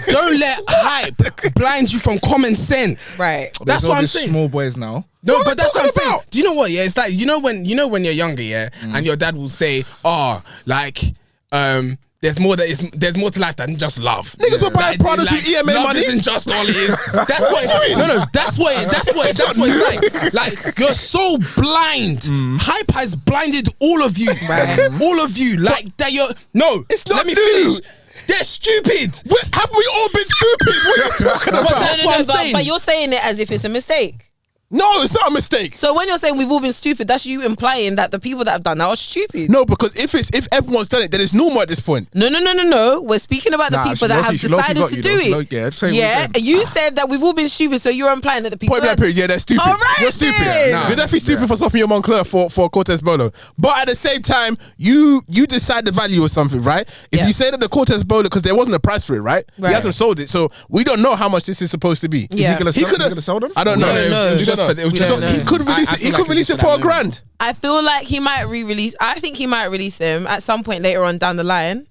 don't let hype blind you from common sense. Right. That's what I'm saying. Small boys now. No, but that's what I'm saying. Do you know what? Yeah, it's like you know when you're younger, and your dad will say, there's more to life than just love. Niggas were buying products with EMA love money. Isn't just all it is. That's what. That's what it's like. Like, you're so blind. Hype has blinded all of you, man. All of you. Like that. It's not Let me new. finish. They're stupid. Have we all been stupid? What are you talking about? That's what I'm saying. But you're saying it as if it's a mistake. No, it's not a mistake. So when you're saying we've all been stupid, that's you implying that the people that have done that are stupid. No, because if everyone's done it, then it's normal at this point. No. We're speaking about the people that have decided to do it. You said that we've all been stupid, so you're implying that the people. Point blank period. Yeah, they're stupid. All right, you're stupid. then. You're definitely stupid for swapping your Moncler for Cortez Bolo. But at the same time, you decide the value of something, right? If you say that the Cortez Bolo, because there wasn't a price for it, right? He hasn't sold it, so we don't know how much this is supposed to be. Yeah. He could have sold them. I don't know. It was just for. He could release it. He could release it for $1,000. I feel like he might re-release. I think he might release them at some point later on down the line.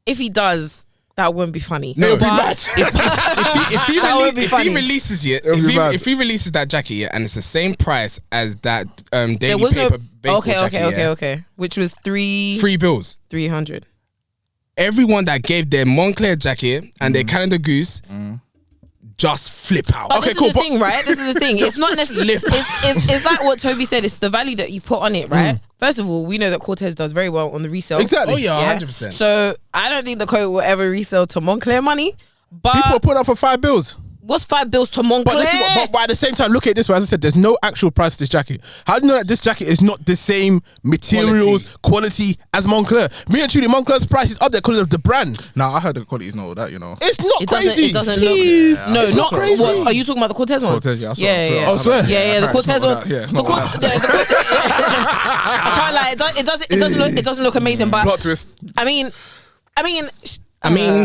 If he does, That wouldn't be funny. No, but if he releases it, if he releases that jacket and it's the same price as that Daily Paper baseball jacket. Okay. Which was $3 bills. 300. Everyone that gave their Moncler jacket and their Canada Goose just flip out. But this is the thing, right? This is the thing. It's not necessarily. It's like what Toby said. It's the value that you put on it, right? First of all, we know that Cortez does very well on the resale. Exactly. Oh yeah, 100%. So I don't think the coat will ever resell to Moncler money. But people put up for $5. What's $5 to Moncler? But at the same time, look at it this way. As I said, there's no actual price to this jacket. How do you know that this jacket is not the same materials, quality as Moncler? Me and truly, Moncler's price is up there because of the brand. Nah, I heard the quality is not that, you know. It's not crazy. It doesn't look. Yeah, no, not crazy. What, are you talking about the Cortez one? Cortez, yeah. Yeah. I swear. Yeah, the Cortez one. Yeah, The Cortez. I can't lie. It doesn't look amazing, but Plot twist. I mean. all I'm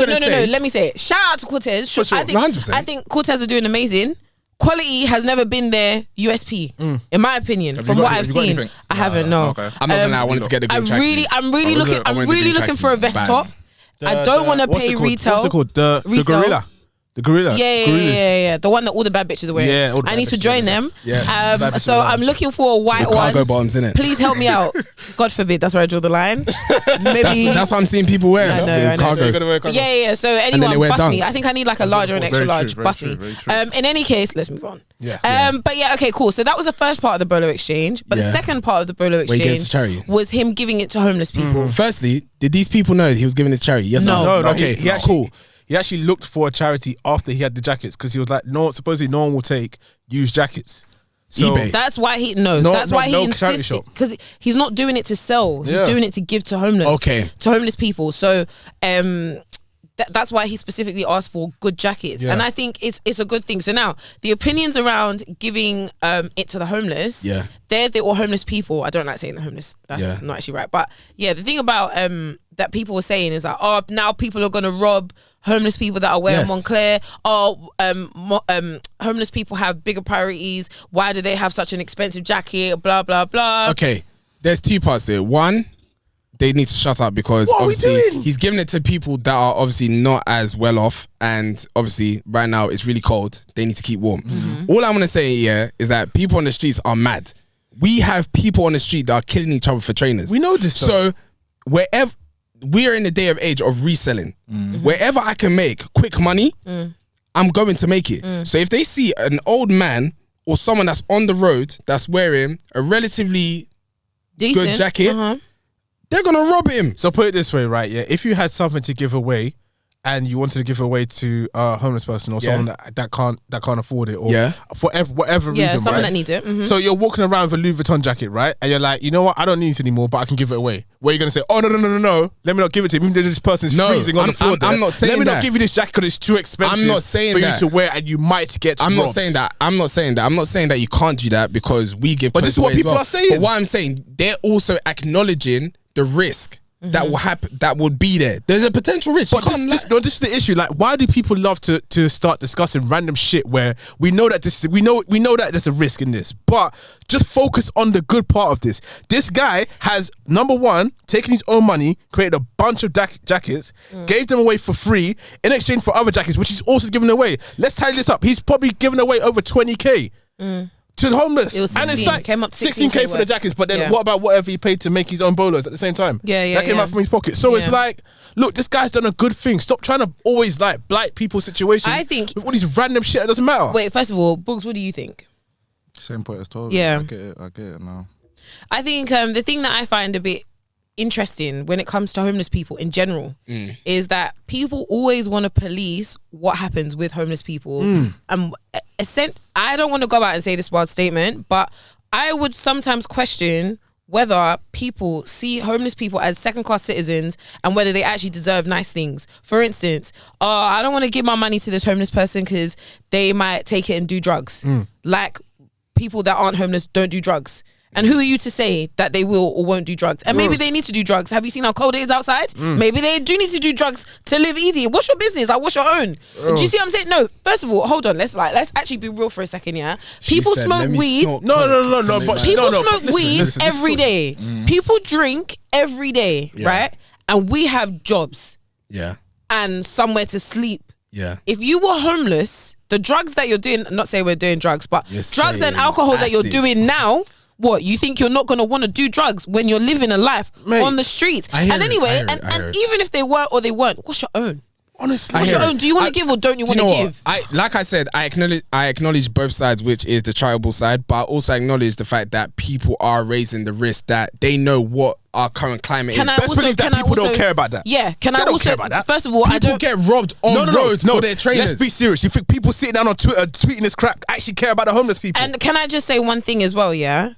gonna say. No. Let me say it. Shout out to Cortez. For sure. 100%. I think Cortez are doing amazing. Quality has never been their USP, in my opinion. From what I've seen, I haven't. No, okay. I'm not gonna lie. I wanted to get the green tracksuit. I'm really looking for a vest top. I don't want to pay retail. What's it called? The Gorilla. The Gorilla. Yeah. The one that all the bad bitches are wearing. Yeah, all the I bad need to bitches join them. Yeah. So I'm looking for a white one. Cargo bottoms, innit? Please help me out. God forbid. That's where I draw the line. Maybe That's what I'm seeing people wear. I know. Cargos. Yeah. So they anyone, wear bust me. dunks. I think I need like a large or an extra Very large. true, Bust very me. true. In any case, let's move on. Yeah. But yeah, okay, cool. So that was the first part of the Bolo exchange. But the second part of the Bolo Where he gave it to exchange charity. was him giving it to homeless people. Firstly, did these people know he was giving it to charity? Yes No. or No, Okay, he actually, he actually looked for a charity after he had the jackets because he was like, supposedly no one will take used jackets. So eBay. That's why he charity insisted, shop. because he's not doing it to sell. He's doing it to give to homeless. Okay. To homeless people. So that's why he specifically asked for good jackets, and I think it's a good thing. So now the opinions around giving it to the homeless, they're all homeless people. I don't like saying the homeless. That's not actually right. But yeah, the thing about that people were saying is like, oh, now people are gonna rob homeless people that are wearing Moncler. Homeless people have bigger priorities. Why do they have such an expensive jacket? Blah blah blah. Okay, there's two parts here. One, they need to shut up because obviously he's giving it to people that are obviously not as well off, and obviously right now it's really cold. They need to keep warm. All I'm gonna say is that people on the streets are mad. We have people on the street that are killing each other for trainers. We know this. So wherever we are in the day of age of reselling, wherever I can make quick money, I'm going to make it. So if they see an old man or someone that's on the road that's wearing a relatively Decent. good jacket, they're gonna rob him. So put it this way, right? Yeah, if you had something to give away, and you wanted to give away to a homeless person or someone that can't afford it, or for whatever reason, someone right? that needs it. So you're walking around with a Louis Vuitton jacket, right? And you're like, you know what? I don't need it anymore, but I can give it away. Where you're gonna say, oh no, let me not give it to him. Even though this person's freezing on the floor. I'm not saying that. Let me not give you this jacket because it's too expensive. I'm not saying for that. you to wear, and you might get. I'm robbed. not saying that. I'm not saying that you can't do that because we give. But this is what people are saying. But what I'm saying, they're also acknowledging the risk that will happen. That would be there. There's a potential risk. But this is the issue. Like, why do people love to start discussing random shit where we know that we know that there's a risk in this, but just focus on the good part of this. This guy has, number one, taken his own money, created a bunch of jackets, gave them away for free in exchange for other jackets, which he's also given away. Let's tally this up. He's probably given away over 20k. To the homeless. It was 16, and it's like came up to 16k for the jackets, but then what about whatever he paid to make his own bolos at the same time? That came out from his pocket. So it's like, look, this guy's done a good thing. Stop trying to always like blight people's situations. I think with all these random shit that doesn't matter. Wait, first of all, Boogs, what do you think? Same point as Tobi. Yeah. I get it now. I think the thing that I find a bit interesting when it comes to homeless people in general is that people always want to police what happens with homeless people. I don't want to go out and say this wild statement, but I would sometimes question whether people see homeless people as second-class citizens and whether they actually deserve nice things. For instance, I don't want to give my money to this homeless person because they might take it and do drugs. Like, people that aren't homeless don't do drugs. And who are you to say that they will or won't do drugs? And maybe they need to do drugs. Have you seen how cold it is outside? Maybe they do need to do drugs to live easy. What's your business? Like, what's your own? Do you see what I'm saying? No. First of all, hold on. Let's actually be real for a second. Yeah. People smoke weed. No. But people smoke weed every day. People drink every day, right? And we have jobs. and somewhere to sleep. Yeah. If you were homeless, the drugs that you're doing, not saying we're doing drugs, but drugs and alcohol that you're doing now, what, you think you're not going to want to do drugs when you're living a life on the streets? And anyway, and even if they were or they weren't, what's your own? Honestly, what's your own? Do you want to give or don't you want to give? Like I said, I acknowledge both sides, which is the charitable side, but I also acknowledge the fact that people are raising the risk that they know what our current climate is. Let's believe that people don't care about that. Yeah, they don't care about that. First of all, people get robbed on roads for their trainers. Let's be serious. You think people sitting down on Twitter tweeting this crap actually care about the homeless people? And can I just say one thing as well? Yeah,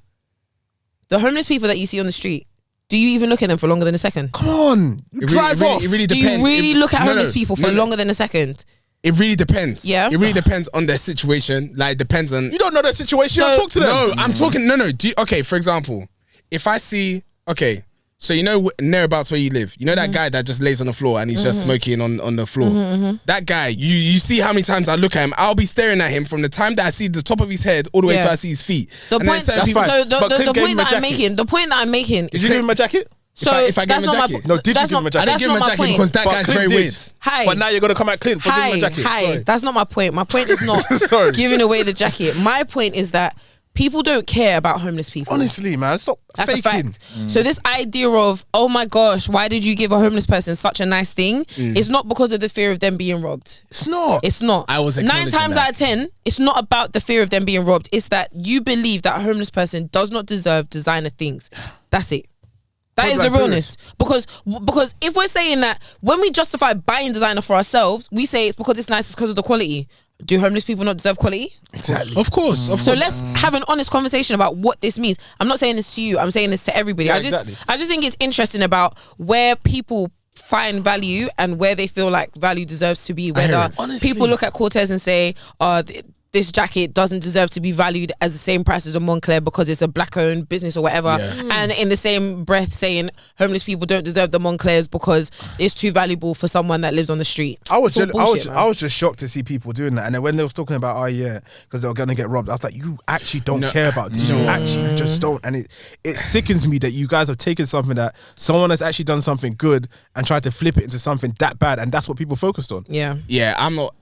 the homeless people that you see on the street, do you even look at them for longer than a second? Come on, drive off. It really do depends. You really look at homeless people for longer than a second? It really depends. Yeah, it really depends on their situation. Like, it depends on. You don't know their situation. You talk to them. No, I'm talking. No. Okay, for example, if I see, so you know nearabouts where you live, you know that guy that just lays on the floor and he's just smoking on the floor. That guy, you see how many times I look at him. I'll be staring at him from the time that I see the top of his head all the way till I see his feet. The point that I'm making. Did you give him a jacket? So if I gave him a jacket, no, did you give him a jacket? I didn't give him a jacket because that guy's very weird. But now you're gonna come out clean for giving him a jacket. Sorry. That's not my point. My point is not giving away the jacket. My point is that people don't care about homeless people. Honestly, man, stop That's faking. a fact. So this idea of, oh my gosh, why did you give a homeless person such a nice thing? It's not because of the fear of them being robbed. It's not. It's not. I was 9 times out of 10, it's not about the fear of them being robbed. It's that you believe that a homeless person does not deserve designer things. That's it. That is the realness. Because if we're saying that when we justify buying designer for ourselves, we say it's because it's nice, it's because of the quality. Do homeless people not deserve quality? Exactly. Of course. So let's have an honest conversation about what this means. I'm not saying this to you. I'm saying this to everybody. Yeah, I just think it's interesting about where people find value and where they feel like value deserves to be. Whether people look at Cortez and say, this jacket doesn't deserve to be valued as the same price as a Moncler because it's a black-owned business or whatever. And in the same breath saying homeless people don't deserve the Monclers because it's too valuable for someone that lives on the street. I was just shocked to see people doing that. And then when they was talking about, because they were going to get robbed, I was like, you actually don't care about this. You actually just don't. And it sickens me that you guys have taken something that someone has actually done something good and tried to flip it into something that bad. And that's what people focused on. Yeah, I'm not.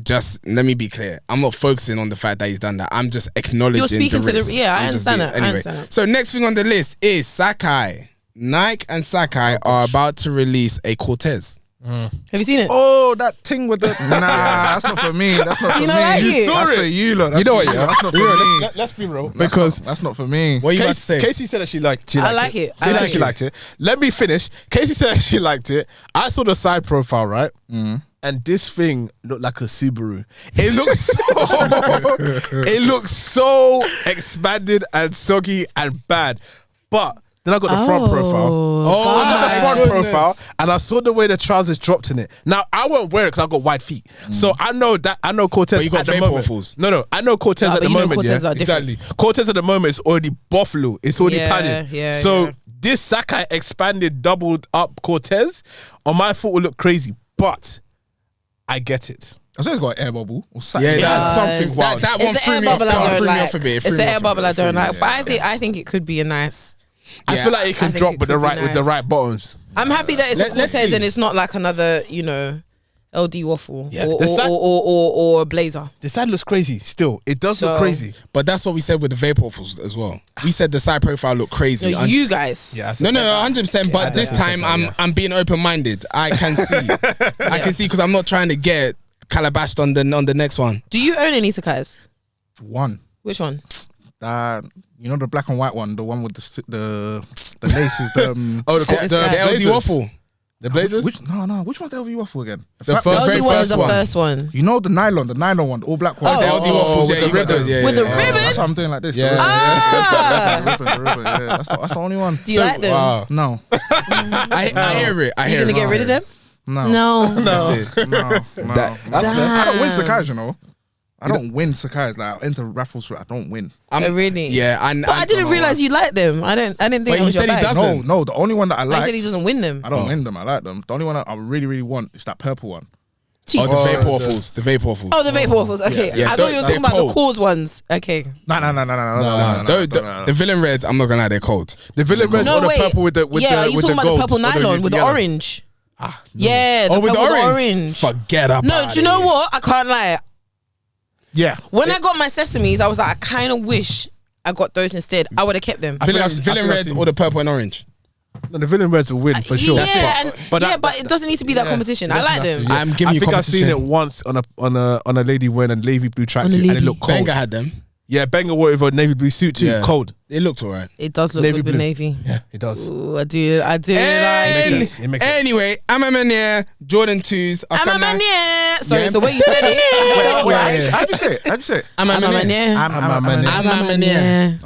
Just let me be clear. I'm not focusing on the fact that he's done that. I'm just acknowledging You're speaking the risk. I understand that. Anyway, I understand that. So next thing on the list is Sacai. Nike and Sacai are about to release a Cortez. Have you seen it? Oh, that thing with the that's not for me. That's not for me. Like you saw it. For you, lot. You know what? Yeah, that's not for me. Let's be real. Because that's not for me. What are you about to say? Kesi said that she liked it. I like it. She liked it. Let me finish. Kesi said that she liked it. I saw the side profile, right? And this thing looked like a Subaru. It looks so expanded and soggy and bad. But then I got the front profile. I got the front profile, and I saw the way the trousers dropped in it. Now I won't wear it because I got wide feet, so I know Cortez. But you got at the vape moment. waffles. No, I know Cortez at the moment. Cortez are exactly. Cortez at the moment is already buffalo. It's already padded. So this Sacai expanded, doubled up Cortez on my foot will look crazy, but I get it. I said it's got an air bubble. Or that's something wild. That one threw me off a bit. It's the air bubble I don't like, but I think it could be a nice. I feel like it can drop with the right bottoms. I'm happy that it's a Cortez and it's not like another, LD waffle or a blazer. The side looks crazy still. It does look crazy. But that's what we said with the vape waffles as well. We said the side profile looked crazy. No, you guys. No, 100%. But this time I'm being open-minded. I can see. I can see because I'm not trying to get calabashed on the next one. Do you own any Sacais? One. Which one? The black and white one, the one with the laces. The LD waffle. The blazers? Which one's the LV waffle again? The LD one is the first one. You know the nylon one, the all black one. The LD waffles with the ribbon. With the ribbon? That's what I'm doing like this. Yeah. The ribbon. Yeah, that's the only one. Do you like them? Wow. No. I hear it. You gonna get rid of them? No. That's it. No. That's fair. I don't win Sacais, you know. I don't win Sacais. Like, into raffles, I don't win. Really? Yeah. But I didn't realize you liked them. I didn't think it was your bag. No, the only one that I like. He said he doesn't win them. I don't win them. I like them. The only one that I really, really want is that purple one. Jesus. Oh, the vape waffles. The vape waffles. Oh, the vape waffles. Okay. Yeah, I thought you were talking about the cause ones. Okay. No. The villain reds, I'm not gonna lie, they're cold. The villain reds or the purple with the you talking about the purple nylon with the orange? Yeah, the with the purple orange. Forget about it. No, do you know what? I can't lie. Yeah. When I got my sesames, I was like, I kind of wish I got those instead. I would have kept them. Villain red or the purple and orange? No, the villain reds will win for sure. Yeah, but it doesn't need to be that competition. I like them. I'm giving you competition. I've seen it once on a lady wearing a navy blue tracksuit and it looked cold. Benga had them. Yeah, Benga wore it with a navy blue suit too. Yeah. Cold. It looked alright. It does look Navy good with blue. navy. Yeah, it does. Ooh, I do. It makes sense. It makes sense. Anyway, I'm a manier. Jordan 2s. Sorry, it's the way you said it. How'd you say it? I'm a manier.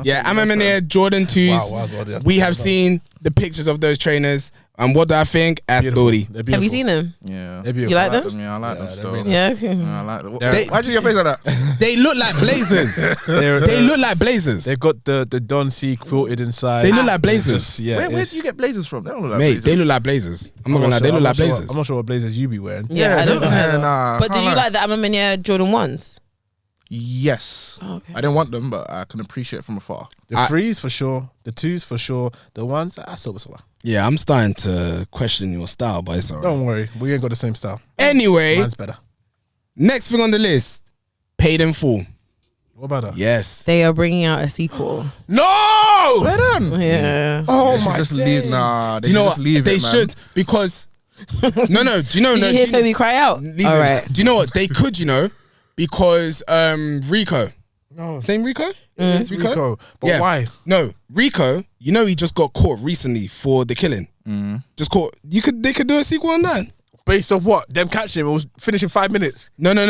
Yeah, I'm a manier. Jordan 2s. Wow. We have seen the pictures of those trainers. And what do I think? Ask Dodie. Have you seen them? Yeah. You like them? Yeah, I like them still. really Yeah. Okay. Yeah, I like them. Why'd you get your face like that? They look like blazers. They look like blazers. They've got the Don C quilted inside. They look like blazers. Yeah. Where do you get blazers from? They don't look like Mate, blazers. they look like blazers. I'm not gonna lie, they look like blazers. I'm not sure what blazers you be wearing. Yeah, I don't know. Yeah, nah, But did can't you lie. like the Amamania Jordan 1s? Yes. Oh, okay. I didn't want them, but I can appreciate it from afar. The 3s for sure. The 2s for sure. The 1s, so. Yeah, I'm starting to question your style, but it's alright. Don't worry. We ain't got the same style. Anyway, Mine's better. next thing on the list, Paid in Full. What about that? Yes. They are bringing out a sequel. No! Where then? Yeah. Oh They should my just days. leave. Nah, Do you know just what? leave They it, man. should, because no. Do you know? Did you hear Toby cry out? Leave All it. right. Do you know what? They could, because No. Rico. His name Rico? It's Rico. But Yeah. why? No, Rico. He just got caught recently for the killing. Just caught. They could do a sequel on that. Based off what? Them catching him. It was finishing 5 minutes. No. He's They-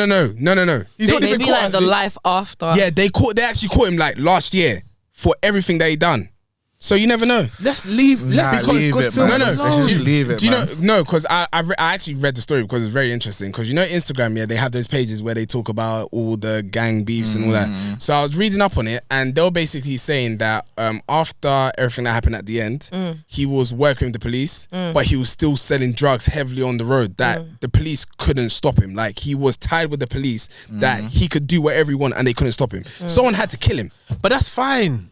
not even Maybe caught, like has the he? life after. Yeah, they actually caught him like last year for everything that he done. So you never know. Let's leave. Nah, leave it, man. No. Let's just leave it, Do you man. know? No, because I actually read the story because it's very interesting. Because Instagram, yeah, they have those pages where they talk about all the gang beefs and all that. So I was reading up on it, and they were basically saying that after everything that happened at the end, he was working with the police, but he was still selling drugs heavily on the road. That the police couldn't stop him. Like he was tied with the police that he could do whatever he wanted, and they couldn't stop him. Someone had to kill him. But that's fine.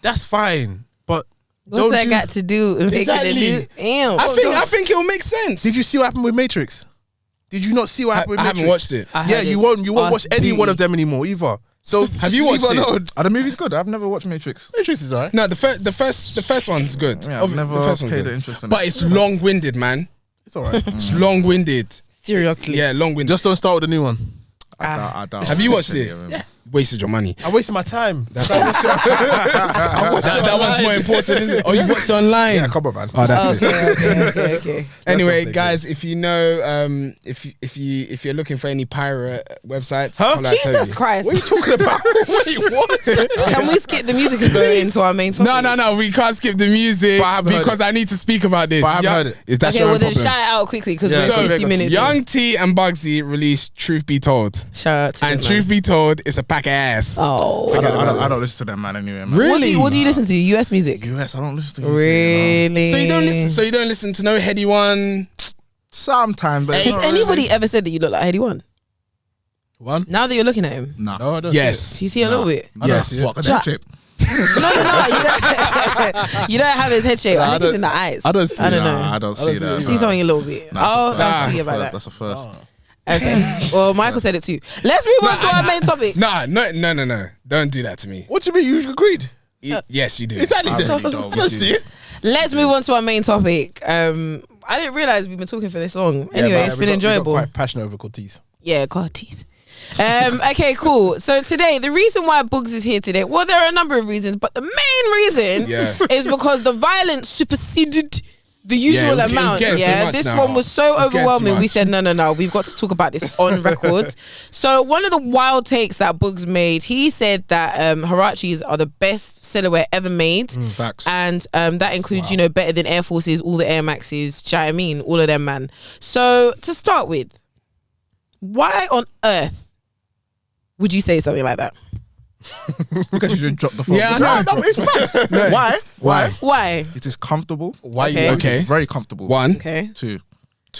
That's fine. But What's that got to do with making Exactly. it do? Damn. I think it'll make sense. did you see what happened with Matrix? Did you not see what happened with I Matrix? haven't watched it. I Yeah, heard you it's won't watch any ass one of booty. them anymore either. So Have you watched it? Are the movies good? I've never watched Matrix. Matrix is alright. No, the first one's good. Yeah, I've never The first one's paid good. the interest in But it. it's long-winded, man. It's alright. It's long-winded. Seriously. Yeah, long-winded. Just don't start with the new one. I doubt. Have you watched it? Yeah. Wasted your money. I wasted my time. That one's more important, isn't it? Oh, you watched it online. Yeah, come on, man. Oh, that's it. Okay. Anyway, something guys, if you know, if you're looking for any pirate websites, Huh? holla at Jesus Toby. Christ. What are you talking about? Wait, what? Can we skip the music and go into our main topic? No, we can't skip the music But I haven't heard because I need to speak about this. But I haven't heard it. Is that Okay, your well own then problem? shout it out quickly because Yeah, we're so 50 minutes in. Young T and Bugsy released Truth Be Told. Shout out to And them, truth man. be told, it's a pack of ass. Oh. I don't listen to them, man. Anyway, man. Really? What do you listen to? US music? US, I don't listen to Really? So you don't listen to no heady one. Sometimes, but Has it's not anybody really. ever said that you look like Heady One? One? Now that you're looking at him, Nah. No, I don't. Yes. do you see a little bit? I don't Yes. see it. What? Got Jack. that chip? No, you don't have his head shape. I think it's in the eyes. I don't see I don't that. know. Nah, I don't I see don't see that. it. See something a little bit. I'll see about that. That's a first. Okay. Well, Michael said it too. Let's move on to our main topic. No. Don't do that to me. What do you mean? You agreed? Yes, you do. Exactly. I then. really don't. I don't see it. Let's move on to our main topic. I didn't realize we've been talking for this long. Anyway, Yeah, it's but been we got enjoyable. quite passionate over Cortez. Yeah, God, tease. Okay, cool. So today, the reason why Boogs is here today, well, there are a number of reasons, but the main reason is because the violence superseded the usual it was amount. getting too much This now. one was so It was getting too overwhelming. We much. said, no, we've got to talk about this on record. So one of the wild takes that Boogs made, he said that Huaraches are the best silhouette ever made. Facts. And that includes, better than Air Forces, all the Air Maxes, do you know what I mean? All of them, man. So to start with, why on earth would you say something like that? Because you just dropped the phone. Yeah, I no, know. no, it's facts. Why? Why? It is comfortable. Why Okay. you Okay. It's very comfortable. One. Okay. Two,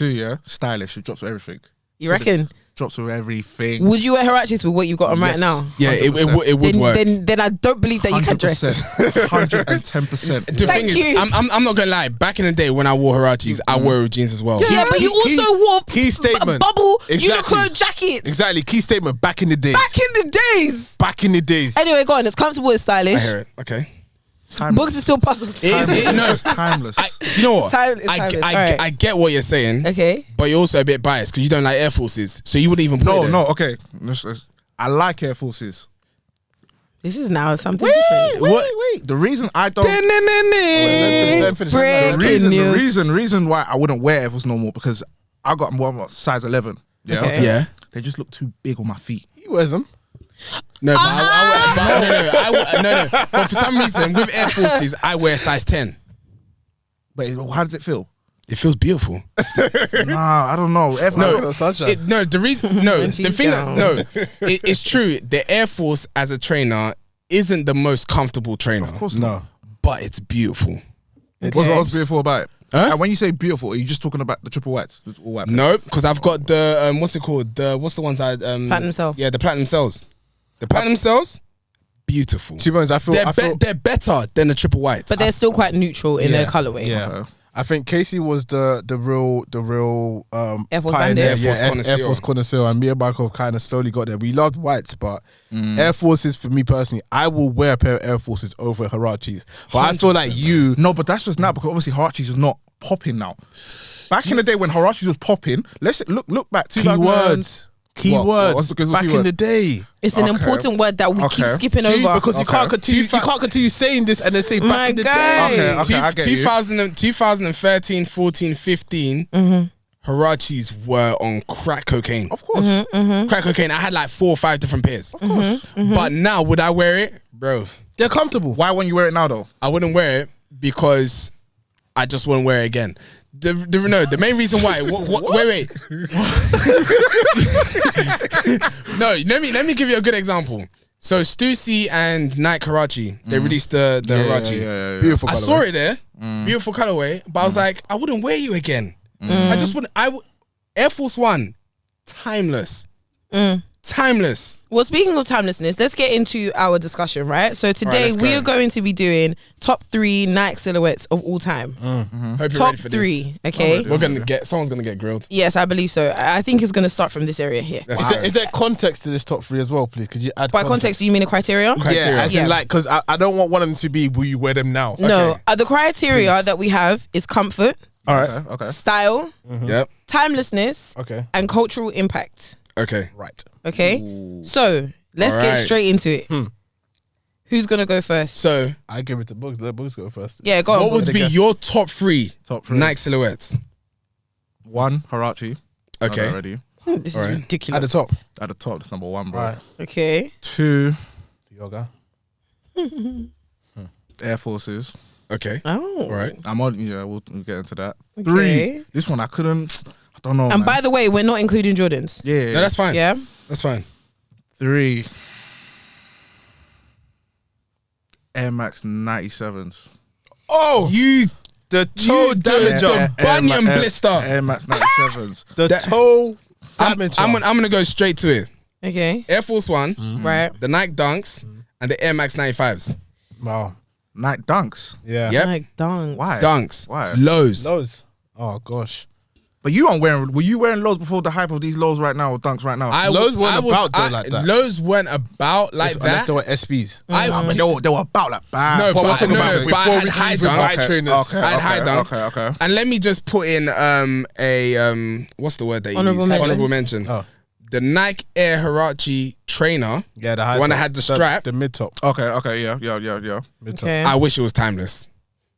yeah, stylish. It drops everything. You reckon? drops with everything. Would you wear Huaraches with what you got on right now? Yeah, it would work. Then I don't believe that you can dress. 110%. The thing is, I'm not gonna lie. Back in the day when I wore Huaraches, I wore with jeans as well. Yeah, but you also wore key statement. bubble Exactly. Uniqlo jackets. Exactly. Key statement. Back in the days. Back in the days. Anyway, go on. It's comfortable. It's stylish. I hear it. Okay. Boogs is still puzzled. It's timeless. Do you know what? Timeless. Alright. I get what you're saying. Okay. But you're also a bit biased because you don't like Air Forces, so you wouldn't even put it there. No. Okay. I like Air Forces. This is now something different. Wait. The reason I don't. Breaking reason why I wouldn't wear Air Force no more because I got one size 11. Yeah. Okay. Yeah. They just look too big on my feet. He wears them. No, but no. But for some reason, with Air Forces, I wear size 10. But how does it feel? It feels beautiful. Nah, I don't know. The reason, it's true. The Air Force as a trainer isn't the most comfortable trainer. Of course not. But it's beautiful. What's beautiful about it? Huh? And when you say beautiful, are you just talking about the triple whites? All white No, because I've got the what's it called? What's the ones I Platinum cell. Yeah, the platinum cells. The platinum cells, beautiful. To be honest, I feel they're better than the triple whites. But they're still quite neutral in their colorway. Yeah. Okay. I think Kesi was the real Air Force pioneer, bandit. Air Force connoisseur, and me and Michael kind of slowly got there. We loved whites, but Air Forces for me personally, I will wear a pair of Air Forces over Huaraches. But 100%. I feel like you. No, but that's just now because obviously Huaraches is not popping now. Back in the day when Huaraches was popping, let's look back. Keywords. Back in the day. It's an important word that we keep skipping over. Because you can't continue saying this and then say back in the day. Okay, I get you. 2013, 14, 15, Huaraches were on crack cocaine. Of course. Crack cocaine. I had like 4 or 5 different pairs. Of course. But now, would I wear it? Bro. They're comfortable. Why wouldn't you wear it now though? I wouldn't wear it because I just wouldn't wear it again. The main reason why. Wait. No, let me give you a good example. So Stussy and Nike Huarache, they released the Huarache. Yeah. Beautiful. I saw it there, beautiful colorway, but I was like, I wouldn't wear you again. I just wouldn't. Air Force One, timeless. Timeless. Well, speaking of timelessness, let's get into our discussion, right? So today we are going to be doing top 3 Nike silhouettes of all time. Hope you're Top ready for 3, this. okay? Someone's gonna get grilled. Yes, I believe so. I think it's going to start from this area here. Is there context to this top 3 as well, please? Could you add By context, do you mean a criteria? Yeah, as in like, because I don't want one of them to be, will you wear them now? No, Okay. the criteria that we have is comfort, All right. Okay. style, Yep. timelessness, Okay. and cultural impact. Okay. Right. Okay? So, let's get Alright. straight into it. Who's going to go first? So, I give it to Boogs. Let Boogs go first. Yeah, go on. what would Boogs. be your top 3 Top 3. Nike silhouettes? 1, Huarache. Okay. Already. This is Alright. ridiculous. At the top. At the top, that's number 1, bro. Right. Okay. 2, Yoga. Air Forces. Okay. Oh. All right. I'm on. Yeah, we'll get into that. Okay. 3. This one I couldn't. I don't know. And man. by the way, we're not including Jordans. Yeah. No, that's fine. Yeah? That's fine. 3. Air Max 97s. Oh, the toe damager. the bunion blister. Air Max 97s. The toe I'm damager. gonna go straight to it. Okay. Air Force One, Right. the Nike Dunks, and the Air Max 95s. Wow. Nike Dunks. Yeah. Yep. Like dunks. Why? Dunks. Why? Lows. Those. Oh gosh. But you aren't wearing. Were you wearing lows before the hype of these lows right now or Dunks right now? Lows weren't about though like that. Lows weren't about like Unless that. they were SBs. But they were about like bad. No, But but we're talking no, about no, but I before had we high even dunks. buy trainers. I had high dunks. Okay. And let me just put in a what's the word they Honorable use? mention. Honorable mention. Oh. The Nike Air Huarache trainer. Yeah, the high one that top. had the strap. The mid top. Okay. Yeah. Mid top. Okay. I wish it was timeless.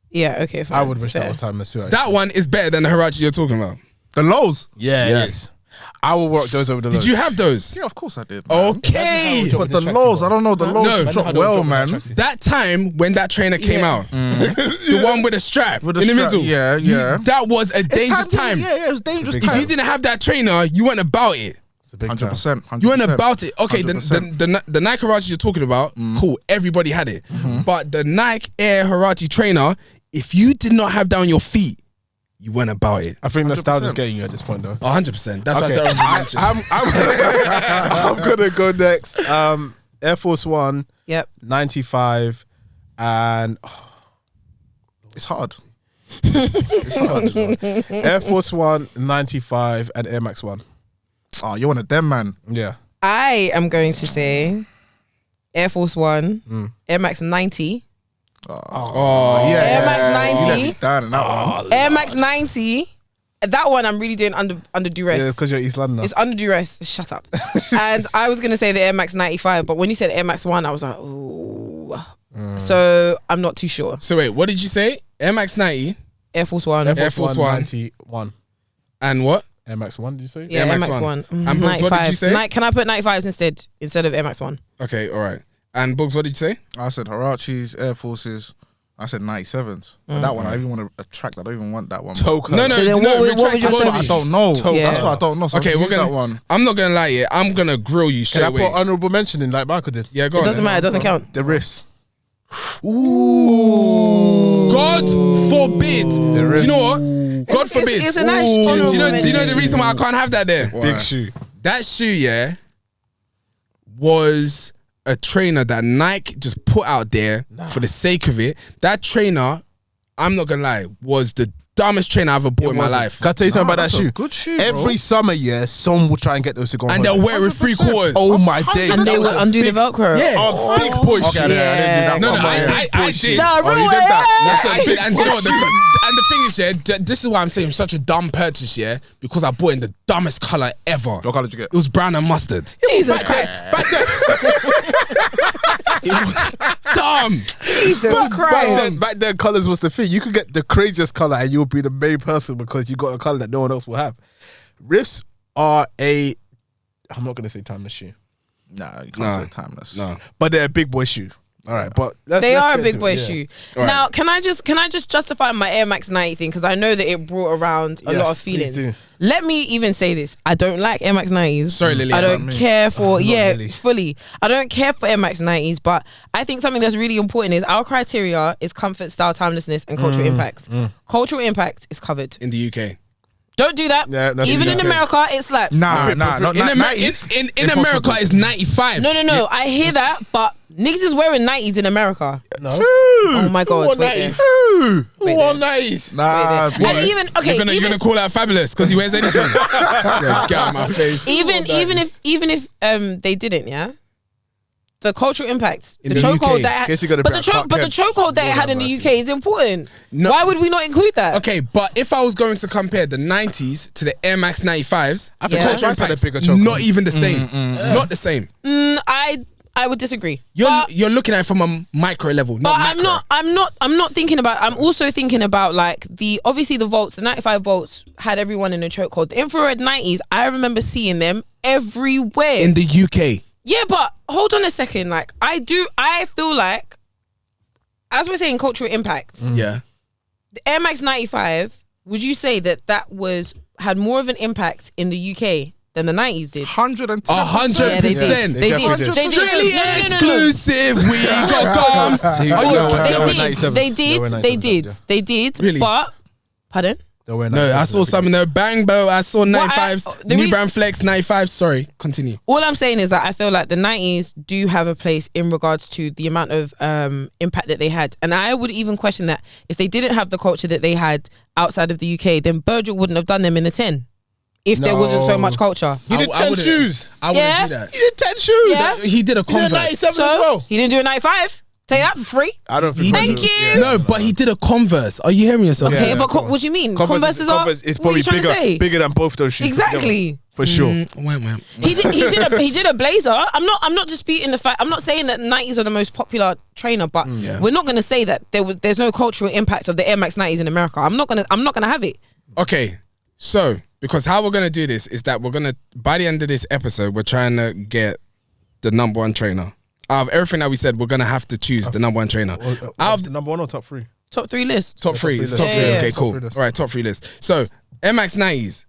Yeah, okay, fine. I would wish Fair. that was timeless too. That one is better than the Huarache you're talking about. The lows. Yeah, Yeah. it is. I will work those over the Did lows. you have those? Yeah, of course I did. Man. Okay. Imagine how But the with the lows, tracksuit, I don't know. The No. lows Imagine drop how they well, drop with man. the tracksuit. That time when that trainer came Yeah. out, the one with the strap With the in the strap, middle. yeah. That was a dangerous time. Yeah, it was dangerous Big If time. you didn't have that trainer, you weren't about it. It's a big time. 100%. You weren't about it. Okay, the 100%. Nike Huarache you're talking about, cool. Everybody had it. But the Nike Air Huarache trainer, if you did not have that on your feet, you went about it. I think nostalgia's 100%. getting you at this point, though. 100%. That's Okay. why I mentioned. I'm gonna go next. Air Force One, Yep. 95, and It's hard. It's hard. Air Force One, 95, and Air Max One. Oh, you're one of them, man. Yeah. I am going to say Air Force One, Air Max 90. Oh, Yeah. Air Max You 90. let me down in that one. Air Max 90. That one I'm really doing under duress. Yeah, because you're East London. It's under duress. Shut up. And I was gonna say the Air Max 95, but when you said Air Max 1, I was like, oh. So I'm not too sure. So wait, what did you say? Air Max 90 Air Force One. Air Force One. 91. and what? Air Max 1, did you say? Yeah, Air Air Max Max 1. 1. And Boogs, what did you say? Can I put 95s instead of Air Max 1? Okay, all right. And Boogs, what did you say? I said Huaraches, Air Forces. I said 97s. But that one, I even want to attract. I don't even want that one. Toka. No, So then what would retract you it. put? I don't know. Yeah. That's what I don't know. So Okay, okay, we're gonna. that one. I'm not gonna lie, yeah. I'm gonna grill you Can straight I put away. honourable mention in like Michael did? Yeah, go It on. doesn't matter. It doesn't count. The riffs. God forbid. There Do is. you know what? God It's- forbid. it's a nice Do honourable you know the mention. reason why I can't have that there? Why? Big shoe. That shoe, yeah, was a trainer that Nike just put out there for the sake of it. That trainer, I'm not gonna lie, was the dumbest trainer I ever bought in my life. Can I tell you something about that that's a shoe? good shoe, bro. Every summer, yeah, someone will try and get those to go on And they'll holiday. wear it with 3 quarters. Oh my days. And they would undo the Velcro. Yeah. Oh, big boy Okay, shoe. I didn't do that No, one. I boy did. shoe. Nah, Oh, you real did that? Yeah, I did. And do you know what? And the thing is, yeah, this is why I'm saying it's such a dumb purchase, yeah, because I bought it in the dumbest color ever. What colour did you get? It was brown and mustard. Jesus Christ. It was dumb. Jesus Christ. Back then, colours was the thing. You could get the craziest colour and you'll be the main person because you got a colour that no one else will have. Riffs are I'm not going to say timeless shoe, Nah, you can't Nah. say timeless. No. but they're a big boy shoe. All right, but let's They are a get big to boy it, yeah. shoe. All right. Now, can I just justify my Air Max 90 thing because I know that it brought around a Yes, lot of please feelings. do. Let me even say this: I don't like Air Max 90s. Sorry, Lily. I don't care for Lily. fully. I don't care for Air Max 90s, but I think something that's really important is our criteria is comfort, style, timelessness, and cultural impact. Cultural impact is covered. In the UK. Don't do that. Yeah, that's Even in okay. America, it slaps. Nah, not In, Amer- 90s. in America, it's 95. No. I hear that, but niggas is wearing 90s in America. No. Oh my god, wait there. Who Wait won there. 90s? Nah, Wait there. And even okay, You're even gonna call that fabulous because he wears anything. Yeah, get out of my face. even if they didn't, yeah. The cultural impact, In the the chokehold UK. that, Guess you gotta but be the like Clark chokehold that it Lord had in have the mercy. UK is important. No. Why would we not include that? Okay, but if I was going to compare the 90s to the Air Max 95s, I think Yeah. culture culture impact's impact's a bigger chokehold. not even the same. Not the same. I would disagree. You're looking at it from a micro level, But not I'm macro. not thinking about. I'm also thinking about like obviously the volts. The 95 volts had everyone in a chokehold. The infrared 90s, I remember seeing them everywhere. In the UK. Yeah, but hold on a second. Like I feel like, as we're saying, cultural impact. Yeah. The Air Max 95. Would you say that had more of an impact in the UK than the 90s did? 110%. 100%. Yeah, they did. They definitely did. did. They did. Strictly No. exclusive. We got gums. They They were did. 97s. They They were did. 97s, They did. yeah. They did. Really? But pardon. They were No, 97s, I saw some in the Bang Bow. I saw 95s. the New re- Brand Flex 95s. Sorry, continue. All I'm saying is that I feel like the 90s do have a place in regards to the amount of impact that they had. And I would even question that if they didn't have the culture that they had outside of the UK, then Virgil wouldn't have done them in the 10 if there wasn't so much culture. He did I 10 wouldn't- shoes. I wouldn't Yeah. do that. He did 10 shoes. Yeah. He did a He did Converse. 97 So as well. he didn't do a 95. Take that for free. I don't think. Thank Virgil- you. Yeah, No, but he did a Converse. Are you hearing yourself? Okay, Yeah, but come on. what do you mean? Converses are. Converse is what are probably you trying to say? bigger than both those shoes. Exactly. together, for sure. Wham. He did a blazer. I'm not disputing the fact. I'm not saying that 90s are the most popular trainer, but we're not going to say that there's no cultural impact of the Air Max 90s in America. I'm not gonna have it. Okay, so because how we're gonna do this is that we're gonna, by the end of this episode, we're trying to get the number one trainer. Out of everything that we said, we're gonna have to choose the number one trainer. Out of the number 1 or top 3? Top 3 list. top three, it's top list. three. Yeah, Okay, yeah. cool. Top 3 list. All right, top 3 list. So Air Max 90s.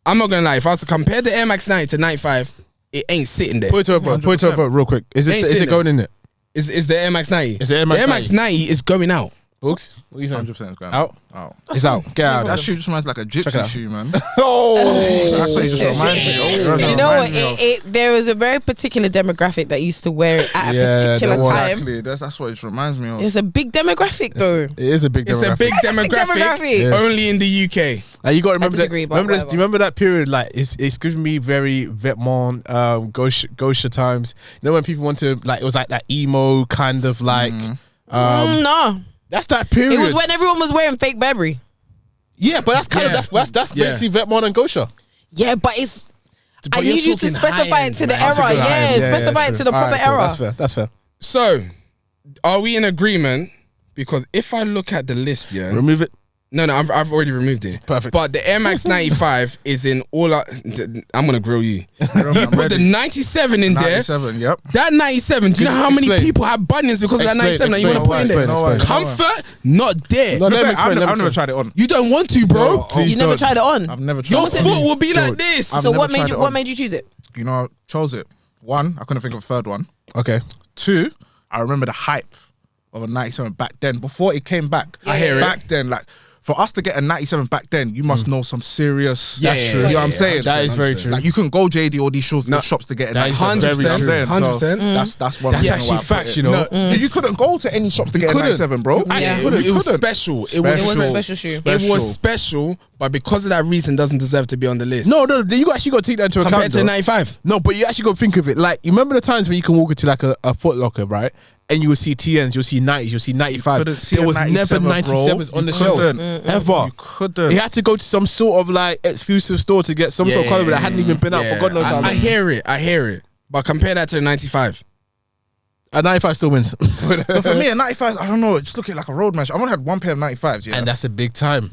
I'm not gonna lie. If I was to compare the Air Max 90 to 95, it ain't sitting there. Put it to a vote. Put it to a vote real quick. Is Ain't it sitting going in it? Is the Air Max 90? It's the Air Max 90 is going out. Boogs, what are you saying? 100% it's going Out? Out. It's out. Get out. That shoe just reminds like a Check it gypsy out. shoe, man. Oh, That's what it just reminds me of. Do you know what? There was a very particular demographic that used to wear it at a particular time. Exactly. That's what it just reminds me of. It's a big demographic, though. it is a big demographic. It's a big demographic. Yes. Only in the UK. And you got to remember that. disagree, but Remember this, do whatever. you remember that period? Like it's giving me very Vetements, Gosha times. You know when people want to like it was like that emo kind of like. No. That's that period. It was when everyone was wearing fake Burberry. Yeah, but that's kind of that's basically Vetements and Gosha. Yeah, but it's. But I you're need you to talking specify it high-end, to the man. era. Yeah, specify it to the proper era. That's fair. That's fair. So, are we in agreement? Because if I look at the list, yeah. Remove it. No, I've already removed it. Perfect. But the Air Max 95 is in all. I'm gonna grill you. You put the 97 in there. 97, yep. That 97. Do you know how many Explain. people have bunions because of that Explain, 97 that you want to put in there? explain. Comfort, not there. No, let me explain, I've let me never explain. tried it on. You don't want to, bro. No, Please You never don't. tried it on. I've never tried Your it on. foot will be like don't. this. I've So never what made tried you? it What on. made you choose it? You know, I chose it. One, I couldn't think of a third one. Okay. Two, I remember the hype of a 97 back then. Before it came back. I hear it. Back then, like, for us to get a 97 back then, you must know some serious. Yeah, That's yeah, true. yeah, You know what yeah, I'm saying? That is very true. Like, you couldn't go JD or these shops to get a That is 97. very You know what I'm true. saying? 100%. That's one That's reason actually why I put facts, it. you know. Yeah, you couldn't go to any shops to get a couldn't. 97, bro. Yeah. It was special. It It was a Special. special shoe. It was special, but because of that reason, doesn't deserve to be on the list. No, you actually got to take that into account. compared to though. 95. No, but you actually got to think of it. Like, you remember the times when you can walk into like a Foot Locker, right? And you will see TNs, you'll see 90s, you'll see 95s. couldn't see There a was 97, never 97s bro. on the You shelf. couldn't. Ever. You couldn't. You had to go to some sort of like exclusive store to get some sort of color that hadn't even been out for God knows how long. I hear it. But compare that to the 95. A 95 still wins. But for me, a 95, I don't know, it's looking like a roadman shoe. I've only had one pair of 95s, yeah. And that's a big time.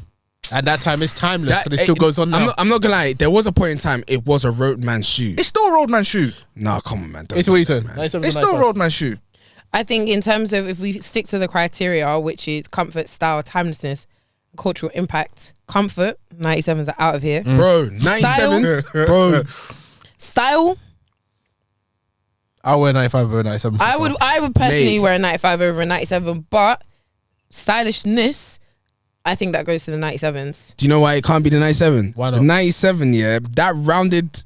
And that time is timeless, but it still goes on now. I'm not gonna lie. There was a point in time it was a roadman shoe. It's still a roadman shoe. Nah, come on, man. Don't It's do what you that, said. man. 97 It's to still a 95. roadman shoe. I think in terms of if we stick to the criteria, which is comfort, style, timelessness, cultural impact, comfort, 97s are out of here. Bro, 97s, bro. Style, I wear 95 over 97. I would personally Mate. wear a 95 over a 97, but stylishness, I think that goes to the 97s. Do you know why it can't be the 97? Why not? The 97, yeah, that rounded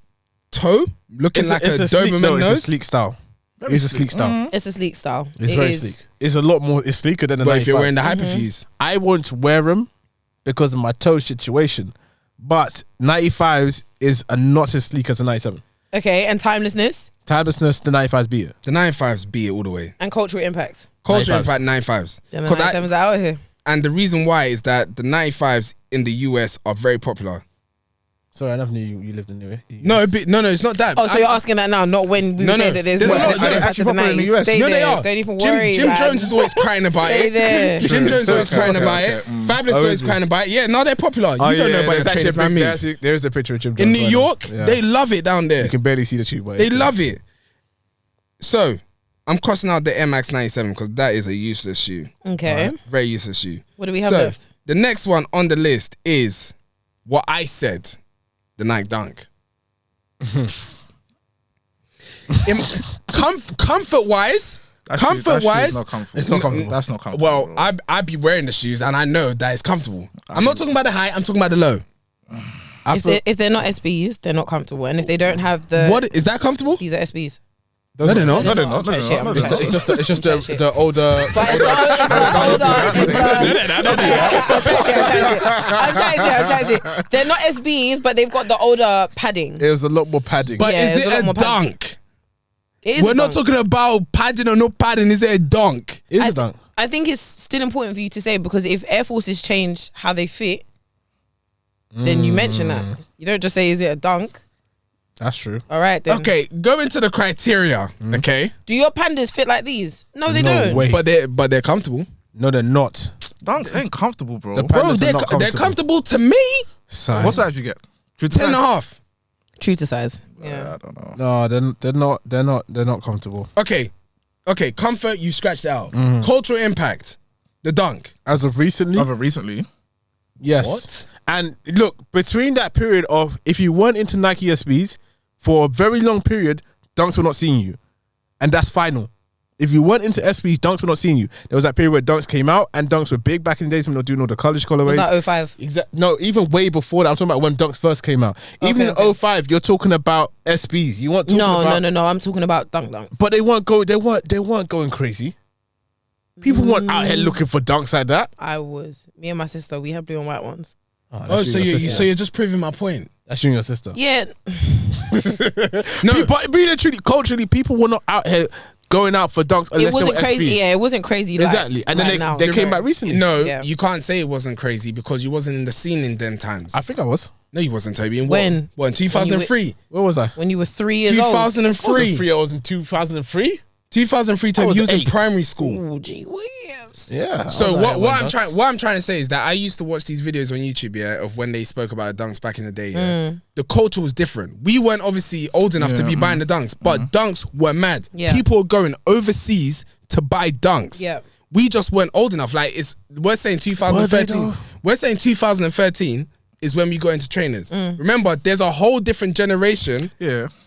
toe looking like a Doberman no, it's a nose. sleek style. It's a sleek style. It's a sleek style. It's It very is. sleek. It's a lot more. It's sleeker than the But 95. if you're wearing the hyperfuse, I won't wear them because of my toe situation. But 95s is not as sleek as a 97. Okay, and timelessness Timelessness, the 95s beat it. the 95s beat it all the way. and cultural impact. Culture 95s. impact 95s. Then the 'Cause 97s are out of here. and the reason why is that the 95s in the US are very popular. Sorry, I never knew you lived in the US. No, it's not that. Oh, so you're asking that now, not when we No, say no, that there's there's a what, lot- the no, impact actually of the popular in the 90s. US. Stay No, they there. are. Don't even worry. Jim man. Jones is always crying about Stay it. there. Jim Jones is always Okay, crying okay, about okay. it. Fabulous Oh, always is he? crying about it. Yeah, no, they're popular. You don't know about the trainers, man. Moves. There is a picture of Jim Jones. In New right York, now. Yeah. they love it down there. You can barely see the tube. But They it's love it. So, I'm crossing out the Air Max 97 because that is a useless shoe. Okay. Very useless shoe. What do we have So, left? the next one on the list is what I said, the Nike Dunk. Comfort-wise, That shoe is not comfortable. It's not comfortable. That's not comfortable. well, bro. I be wearing the shoes and I know that it's comfortable. I'm not talking about the high, I'm talking about the low. If they're not SBs, they're not comfortable. And if they don't have the... What is that comfortable? These are SBs. No, they're not. No, they're not. I'm No, chatting they're shit, not. I'm No, chatting they're shit. it's just Chat shit. the older. But it's I'm chatting shit. They're not SBs, but they've got the older padding. It was a lot more padding. But Yeah, is there's a lot it more a padding. dunk? It is We're a not dunk. talking about padding or no padding. Is it a dunk? It is a dunk. I think it's still important for you to say, because if Air Forces change how they fit, then you mention that. You don't just say, is it a dunk? That's true. All right, then. Okay, go into the criteria. Okay, Do your pandas fit like these? No, they No don't. way. but they're comfortable. No, they're not. Dunks ain't comfortable, bro. The Bro, Pandas are they're not they're comfortable to me. Son. What size you get? 10 and a half. True to size. Yeah. I don't know. No, they're not comfortable. Okay, comfort, you scratched it out. Mm-hmm. Cultural impact, the dunk. As of recently, Other recently, yes. What? And look, between that period of if you weren't into Nike SBs for a very long period, dunks were not seeing you, and that's final. if you weren't into SBs, Dunks were not seeing you. There was that period where Dunks came out and Dunks were big back in the days when they were doing all the college colorways. Was that 05? No, even way before that. I'm talking about when Dunks first came out. Even in 05, you're talking about SBs. You weren't talking about... No. I'm talking about Dunks. But they weren't going crazy. People weren't out here looking for Dunks like that. I was. Me and my sister, we had blue and white ones. So you're just proving my point. That's you and your sister. Yeah. No, but really, truly, culturally, people were not out here going out for Dunks unless they were crazy. SBs. Yeah, it wasn't crazy. Exactly. And then they came back recently. No, you can't say it wasn't crazy because you wasn't in the scene in them times. I think I was. No, you wasn't, Toby. When? What, in 2003? Where was I? When you were 3 years old. 2003. I was in 2003. 2003, Toby. You was in primary school. Oh, gee whiz. Yeah. So what I'm trying to say is that I used to watch these videos on YouTube, of when they spoke about the Dunks back in the day. The culture was different. We weren't obviously old enough to be buying the Dunks, but Dunks were mad. Yeah. People were going overseas to buy Dunks. Yeah. We just weren't old enough. Like we're saying 2013. We're saying 2013 is when we got into trainers. Remember, there's a whole different generation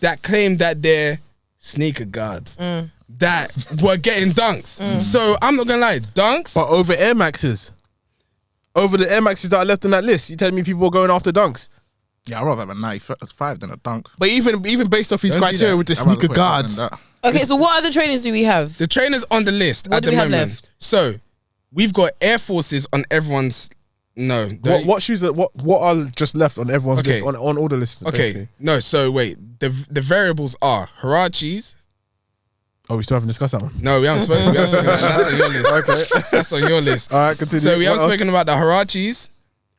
that claim that they're sneaker guards. That were getting Dunks. So I'm not gonna lie, Dunks. But over Air Maxes. Over the Air Maxes that are left on that list, you telling me people are going after Dunks? Yeah, I'd rather have a 95 than a Dunk. But even based off his criteria with the sneaker guards. Okay, so what other trainers do we have? The trainers on the list at the moment. Left? So we've got Air Forces on everyone's. No. What shoes are what are just left on everyone's list on all the lists? Okay. Basically. No, so wait. The variables are Huaraches. Oh, we still haven't discussed that one. No, we haven't spoken. That's on your list. Okay. That's on your list. All right, continue. So we haven't spoken about the Huaraches.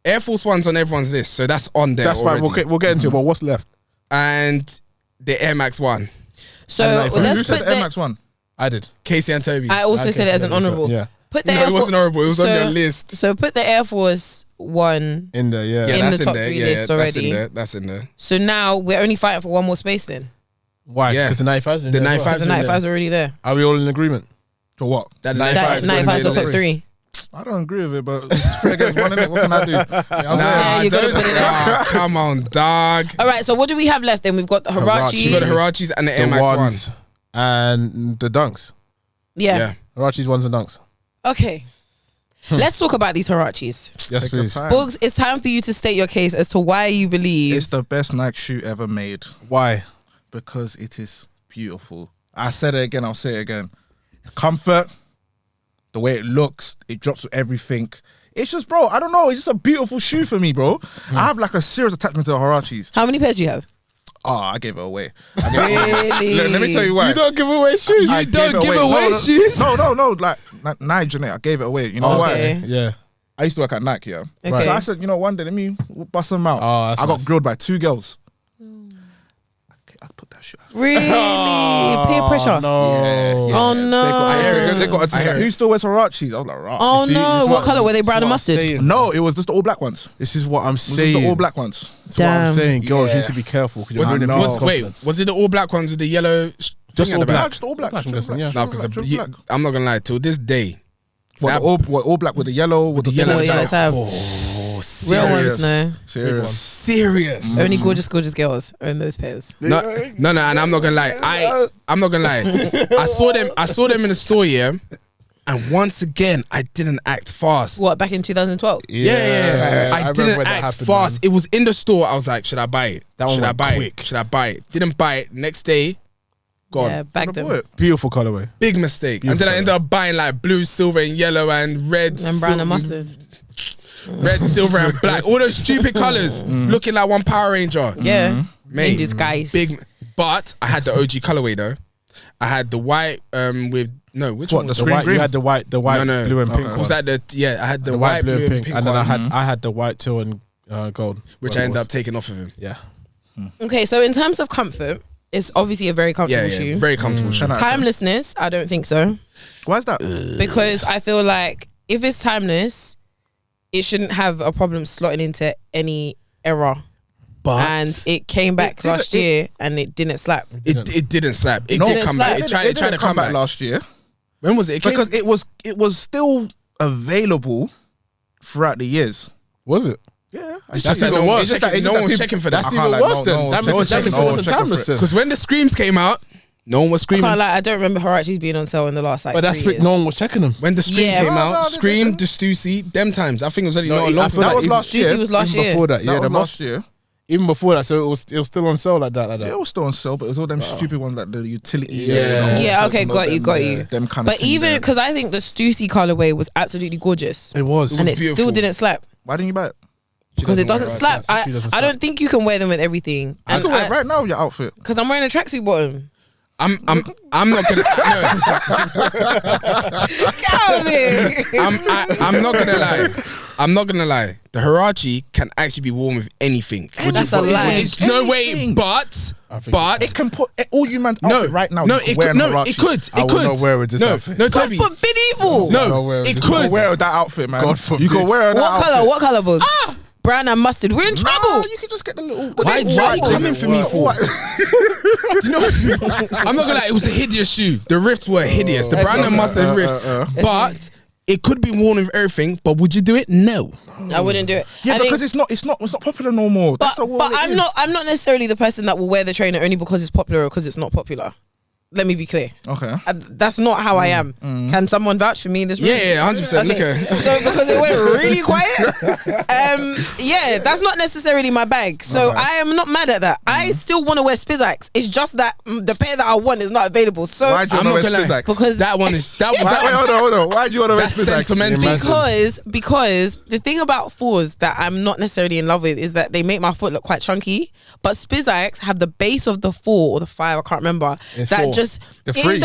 Air Force One's on everyone's list, so that's on there. That's already. fine. We'll get into it. But what's left? And the Air Max 1. So Who said the Air Max 1? I did. Kesi and Toby. I also said it as an honourable. Yeah. Put the it wasn't honourable. It was on your list. So put the Air Force One in there. Yeah. in that's the top in there. 3 list already. That's in there. So now we're only fighting for one more space then. Why? Yeah. Because the 95's in The there. 95's The 95's already there. Are we all in agreement? For what? That 95's the top 3. I don't agree with it, but it's 3 against 1, innit? What can I do? Yeah, you gotta put it in. Come on, dog. All right, so what do we have left then? We've got the Huaraches. You got the Huaraches and the Air Max 1. And the Dunks. Yeah. Huaraches, ones and Dunks. Okay. Let's talk about these Huaraches. Yes, please. Boogs, it's time for you to state your case as to why you believe it's the best Nike shoe ever made. Why? Because it is beautiful. I said it again, I'll say it again. Comfort, the way it looks, it drops with everything. It's just, bro, I don't know. It's just a beautiful shoe for me, bro. I have like a serious attachment to the Huaraches. How many pairs do you have? Oh, I gave it away. Really? Let me tell you why. You don't give away shoes. You don't give away shoes? No. Like Nike, I gave it away. You know why? Yeah. I used to work at Nike, yeah. Okay. So I said, you know, one day, let me bust them out. Oh, that's I got nice. grilled by 2 girls. I put that shit out. Really? Peer pressure? No. Yeah. Oh, no. They got a who still wears Huaraches? I was like, right. Oh, You see, this no. is What colour? Were they brown and mustard? No, it was just the all black ones. This is what I'm It was just saying. the all black ones. That's what I'm Damn. saying. Girls Yeah. need to be careful. 'Cause Was you're ruining people's wait, confidence. was it the all black ones with the yellow? Just all black. Just all black. I'm guessing, yeah. No, because I'm not gonna lie. Till this day, What, all black with the yellow, with the yellow yellow tab. oh, Real ones, no. Serious. Only gorgeous girls are in those pairs. No, and I'm not gonna lie. I'm not gonna lie. I saw them in the store, yeah. And once again, I didn't act fast. What, back in 2012? Yeah. I remember didn't when that act happened, fast. man. It was in the store. I was like, should I buy it? That one Should I went buy quick. it? Should I buy it? Didn't buy it. Next day, gone. Yeah, back them. Beautiful colorway. Big mistake. And then I ended up buying like blue, silver, and yellow, and red, And brown and mustard. red, silver, and black. All those stupid colors, looking like one Power Ranger. Yeah. Mate, In disguise. Big, but I had the OG colorway though. I had the white which What, one the was The screen white, green? you had the white, No. blue and pink. It was one. that I had the, white, blue, and pink, and then one, I had the white, teal, and gold, which I ended up taking off of him. Yeah. Okay, so in terms of comfort, it's obviously a very comfortable shoe. Very comfortable shoe. Timelessness, I don't think so. Why is that? Because I feel like if it's timeless, it shouldn't have a problem slotting into any era. But And it came back last year and it didn't slap. it didn't slap. It No, did come back. slap. It tried to come back last year. When was it? Because it was still available throughout the years. Was it? Yeah, That's even worse. No one was checking for that. That's even worse then. That means it's checking for the timeless then. Because when the Screams came out, No one was I screaming. can't lie, I don't remember Huaraches being on sale in the last like But that's 3 it. years. No one was checking them. When the Scream Yeah. came No, out, Scream, the Stussy, them times. I think it was only not long. that was last year. Stussy was last Even year. before that, That yeah, was the last year. even before that, so it was still on sale like that. Yeah, it was still on sale, but it was all them stupid ones like the utility. Yeah. Yeah, okay, got you. Them kind of. But even because I think the Stussy colorway was absolutely gorgeous, It was. and it beautiful. still didn't slap why didn't you buy it? because it doesn't wear it slap. She doesn't I slap. don't think you can wear them with everything. I can wear it right now with your outfit. Because I'm wearing a tracksuit bottom. I'm not gonna. I'm not gonna lie. I'm not gonna lie. The Huarache can actually be worn with anything. That's a lie. It's no way, Anything. but It can put all you man's no, outfit right now. no, you can it wear could, in no, Huarache. it could, I it will could. not wear with this no, outfit. no, God Tobi. forbid evil. No, wear it this. could. Wear that outfit, man. God forbid. You can wear that What outfit. color? What color, Boogs? Brown and mustard. We're in trouble. No, you can just get the little. Why you coming for me for? What? Do you know? I'm not gonna lie. It was a hideous shoe. The rifts were hideous. The brown and mustard rifts, but it could be worn with everything. But would you do it? No. I wouldn't do it. Yeah, I because think, it's not popular no more. That's but I'm not necessarily the person that will wear the trainer only because it's popular or because it's not popular. Let me be clear. Okay. That's not how I am. Can someone vouch for me in this room? Yeah, 100%. Look at. So because it went really quiet, yeah, that's not necessarily my bag. So Okay. I am not mad at that. I still want to wear Spizaks. It's just that the pair that I want is not available. So Why do you I'm want not to wear gonna lie. Spizaks? because That one is that. Wait, hold on. Why do you want to wear That's Spizaks? sentimental. because the thing about fours that I'm not necessarily in love with is that they make my foot look quite chunky. But Spizaks have the base of the 4 or the 5, I can't remember. It's that 4. just The it is 3.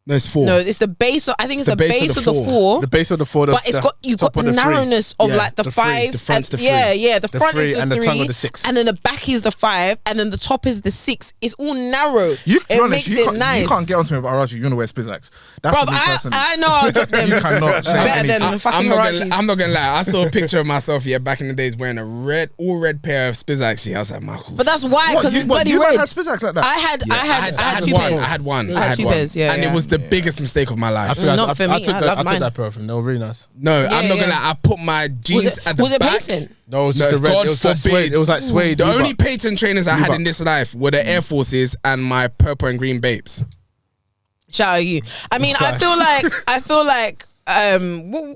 No, it's 4. No, it's the base. I think it's the base of the 4. The base of the 4, But it's got you got the narrowness of Yeah, like the the 3. 5. The front's and, the 3. Yeah, the front three is the and 3, the tongue of the 6. and then the back is the 5, and then the top is the 6. It's all narrow. You, to be it honest, makes you it can't, nice. You can't get onto me about Huarache. You want to wear Spizaks. That's Bro, for me personally. I know I'll drop them. You cannot say Better than anything. fucking Huaraches. I'm not gonna lie. I saw a picture of myself back in the days wearing a all red pair of Spizaks. I was like, Michael. But that's why, because it's bloody you red. had Spizaks like that? I had 2 one. pairs. I had one. I had 2 pairs, yeah, and yeah. it was the biggest mistake of my life. I think Not for me. I took I love that mine. pair from them. They were really nice. No, I'm not yeah. gonna lie. I put my jeans at the Was it back. patent? No, it was just No, the red. God It was like forbid. suede. It was like suede. The Reebok. only patent trainers I had Reebok. in this life were the Air Forces and my purple and green babes. Shout out you. I mean, I feel like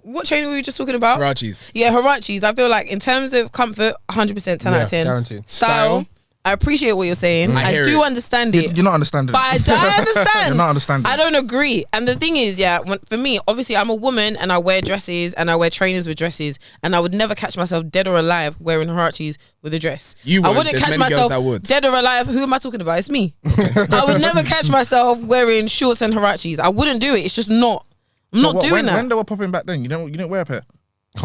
what trainer were we just talking about? Huaraches. Yeah, Huaraches. I feel like in terms of comfort, 100% 10 out of 10. guaranteed. Style, I appreciate what you're saying. I hear do it. understand it. You're not understanding. But I don't understand. You're not understanding. I don't agree. And the thing is, for me, obviously, I'm a woman and I wear dresses and I wear trainers with dresses, and I would never catch myself dead or alive wearing Huaraches with a dress. You I would. wouldn't There's catch many girls myself that would. dead or alive. Who am I talking about? It's me. I would never catch myself wearing shorts and Huaraches. I wouldn't do it. It's just not. I'm not doing that. When they were popping back then, you didn't wear a pair.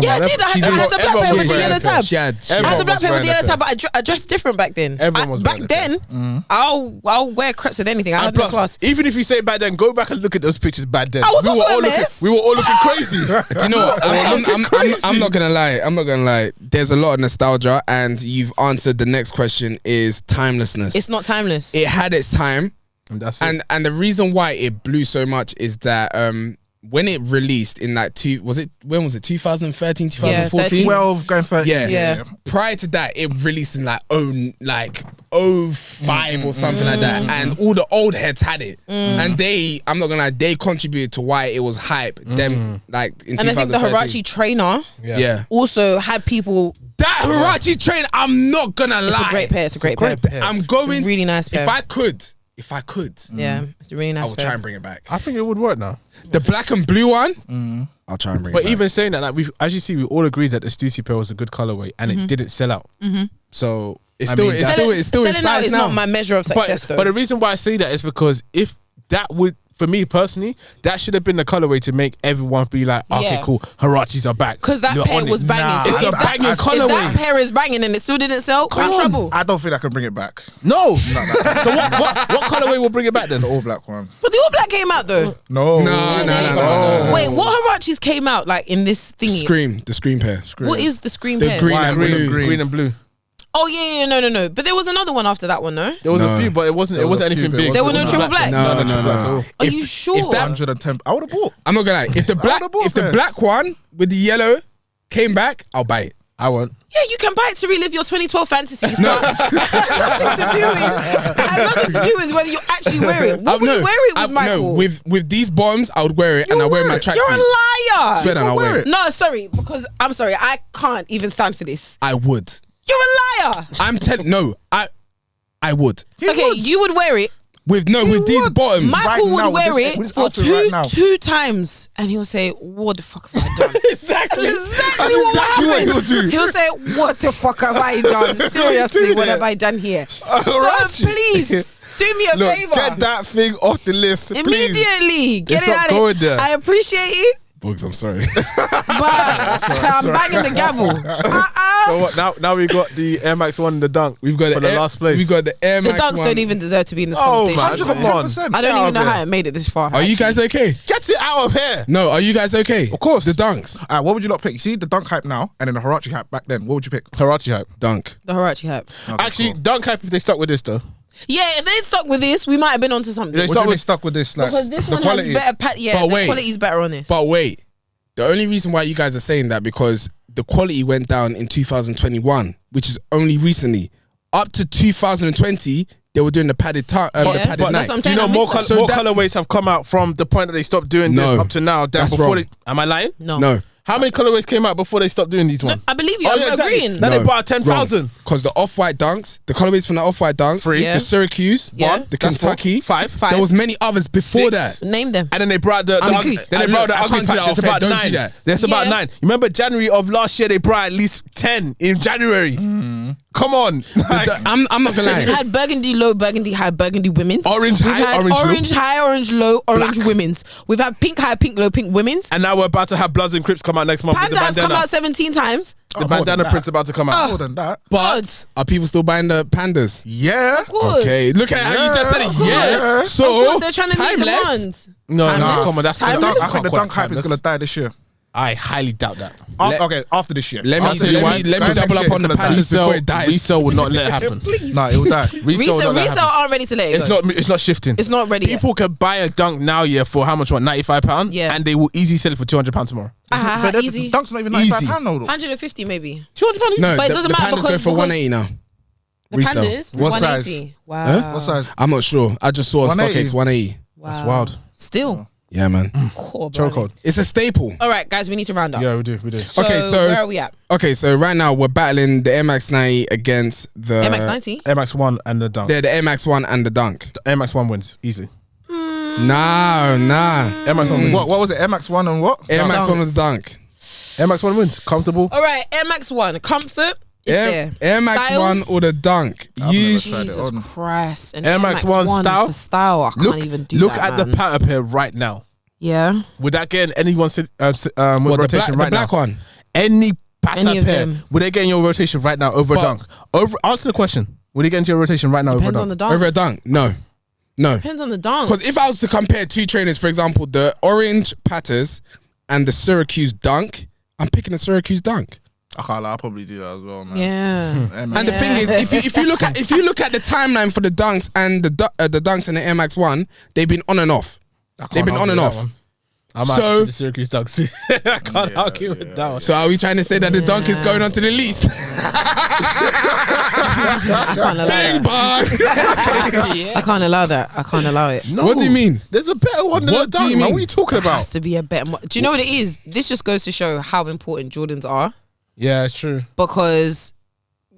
Yeah, I did. I had the black pair with the yellow tab. She had. I had the black was pair with the wearing yellow a tab, but I dressed different back then. Everyone was back wearing a then. I'll wear crepes with anything. I And had no plus, class. even if you say back then, go back and look at those pictures back then. I was also all a looking, mess. we were all looking crazy. Do you know what? I'm not gonna lie. I'm not gonna lie. There's a lot of nostalgia, and you've answered the next question is timelessness. It's not timeless. It had its time, And that's it. and the reason why it blew so much is that when it released in like 2013, 2014? 12 going 13. Yeah. Prior to that, it released in like 05 or something like that, and all the old heads had it, and I'm not gonna lie, they contributed to why it was hype. Them like in And I think the 2013. Huarache trainer Yeah. also had people. That Huarache train, I'm not gonna lie. It's a great pair. It's a great pair. I'm going. It's a really nice pair. If I could, Yeah, it's a really I nice will pair. try and bring it back. I think it would work now. The black and blue one, I'll try and bring it But back. even saying that, like as you see, we all agreed that the Stussy pair was a good colorway, and it didn't sell out. So It's I still- mean, it's that's- still in selling out size is now. not my measure of success, though. But the reason why I say that is because if that would, for me personally, that should have been the colorway to make everyone be like, okay, Yeah. cool, Huaraches are back. Because that You're pair on it. was banging. Nah, So It's if a that- banging If colorway. that pair is banging and it still didn't sell, we're in on. trouble. I don't think I can bring it back. No. So what colorway will bring it back then? The all black one. But the All Black came out though. No. No. Wait, what Huaraches came out like in this thingy? The Scream pair. What is the Scream There's pair? green White, and green, blue. green. Green and blue. Oh yeah, no. But there was another one after that one, no? There was No. a few, but it wasn't There was a anything few, but big. it There were no wasn't triple blacks. No. blacks at all. Are If- you sure? if that- 110. I would have bought. I'm not gonna lie. If the would've bought black that. one with the yellow came back, I'll buy it. I won't. Yeah, you can buy it to relive your 2012 fantasies. No. It has nothing to do with whether you actually wear it. What would you wear it with, Michael? No, with these bottoms, I would wear it and I wear my tracksuit. You're a liar. Swear that I'll wear it. No, sorry, because I'm sorry, I can't even stand for this. I would. You're a liar. I'm telling. No, I would. You would wear it. With these bottoms. Michael would wear it for two times, and he'll say, "What the fuck have I done?" Exactly what he'll do. He'll say, "What the fuck have I done? Seriously, what have I done here?" So please do me a favor. Get that thing off the list immediately. Get it out of here. I appreciate it. Boogs, I'm sorry. But I'm banging the gavel. So what? Now we got the Air Max 1 and the Dunk. We've got for the last place. We got the Air Max. The Dunks 1. don't even deserve to be in this conversation. Man, come on. I don't even know how it made it this far. Are you guys okay? Get it out of here. No, are you guys okay? Of course. The Dunks. All right, what would you not pick? You see the Dunk hype now, and then the Huarache hype back then. What would you pick? Huarache hype. Dunk. The Huarache hype. Okay, Actually, cool. Dunk hype if they stuck with this though. Yeah, if they'd stuck with this, we might have been onto something. What do you mean stuck with this? Like, because this the one quality. has better the quality's better on this. But wait, the only reason why you guys are saying that because the quality went down in 2021, which is only recently. Up to 2020, they were doing the padded padded that's what I'm night. saying. Do you know more colorways have come out from the point that they stopped doing this up to now? That's before wrong. Am I lying? No. How many colorways came out before they stopped doing these ones? I believe you. I'm agreeing. Then they bought 10,000. Because the off-white dunks, the colorways from the off-white dunks, 3, the Syracuse, 1, the Kentucky, 5. There was many others before 6. that. Name them. And then they brought the ugly pack. There's about 9. There's about 9. You remember January of last year? They brought at least 10 in January. Come on. I'm not gonna lie. We've had burgundy low, burgundy high, burgundy women's. Orange high, orange high, orange low, orange Black. women's. We've had pink high, pink low, pink women's. And now we're about to have Bloods and Crips come out next month. Panda has come out 17 times. The bandana print's about to come out. More than that. But are people still buying the pandas? Yeah. Of course. Okay, look at how you just said it. Yeah. Of So course, they're trying to meet timeless. demand. No, Timeless. come on. That's Timeless. I think the Dunk hype is going to die this year. I highly doubt that. After this year. Let me double up on the pandas before it dies. Resale will not let it happen. Nah, it will die. Resale aren't ready to let it go. It's not shifting. It's not ready. People can buy a Dunk now, for how much? What, £95? Yeah. And they will easily sell it for £200 tomorrow. But easy. Dunk's not even £95 though. 150 maybe. £200? No, but it doesn't the matter pandas go for 180 now. The Resale. pandas, What 180. size? Wow. Huh? What size? I'm not sure. I just saw on 180. StockX 180. Wow. That's wild. Still. Yeah, man. Chokehold. It's a staple. All right, guys, we need to round up. Yeah, we do. Okay, so where are we at? Okay, so right now we're battling the Air Max 90 against the Air Max 90. Air Max 1 and the Dunk. The Air Max 1 and the Dunk. The Air Max 1 wins easily. Nah. Air Max 1 wins. What was it? Air Max 1 and what? Air Max 1 was Dunk. Air Max 1 wins. Comfortable. All right, Air Max 1. Comfort is there. Air Max Style? 1 or the Dunk. Jesus Christ. And Air Max 1 style? For style, I can't even do Look that, at the pattern pair right now. Yeah. Would that get anyone's rotation the right black now? one? Any pattern Any of pair. them. Would they get in your rotation right now over a Dunk? Answer the question. Would they get into your rotation right now Depends over a on the Dunk? dunk. Over a Dunk? No. Depends on the dunk. Because if I was to compare two trainers, for example, the orange Patters and the Syracuse Dunk, I'm picking the Syracuse Dunk. I can't lie, I'll probably do that as well, man. Yeah. And the thing is, if you look at the timeline for the Dunks and the Dunks and the Air Max 1, they've been on and off. They've been on and off. I'm So- actually the Syracuse Dunks. I can't argue with that one. So are we trying to say that the Dunk is going on to the least? I can't allow Bang that. bang. I can't allow that. I can't allow it. No. What do you mean? There's a better one than What the do you Dunk, man. mean? What are you talking There about? has to be a better. Do you know what it is? This just goes to show how important Jordans are, Yeah, it's true. because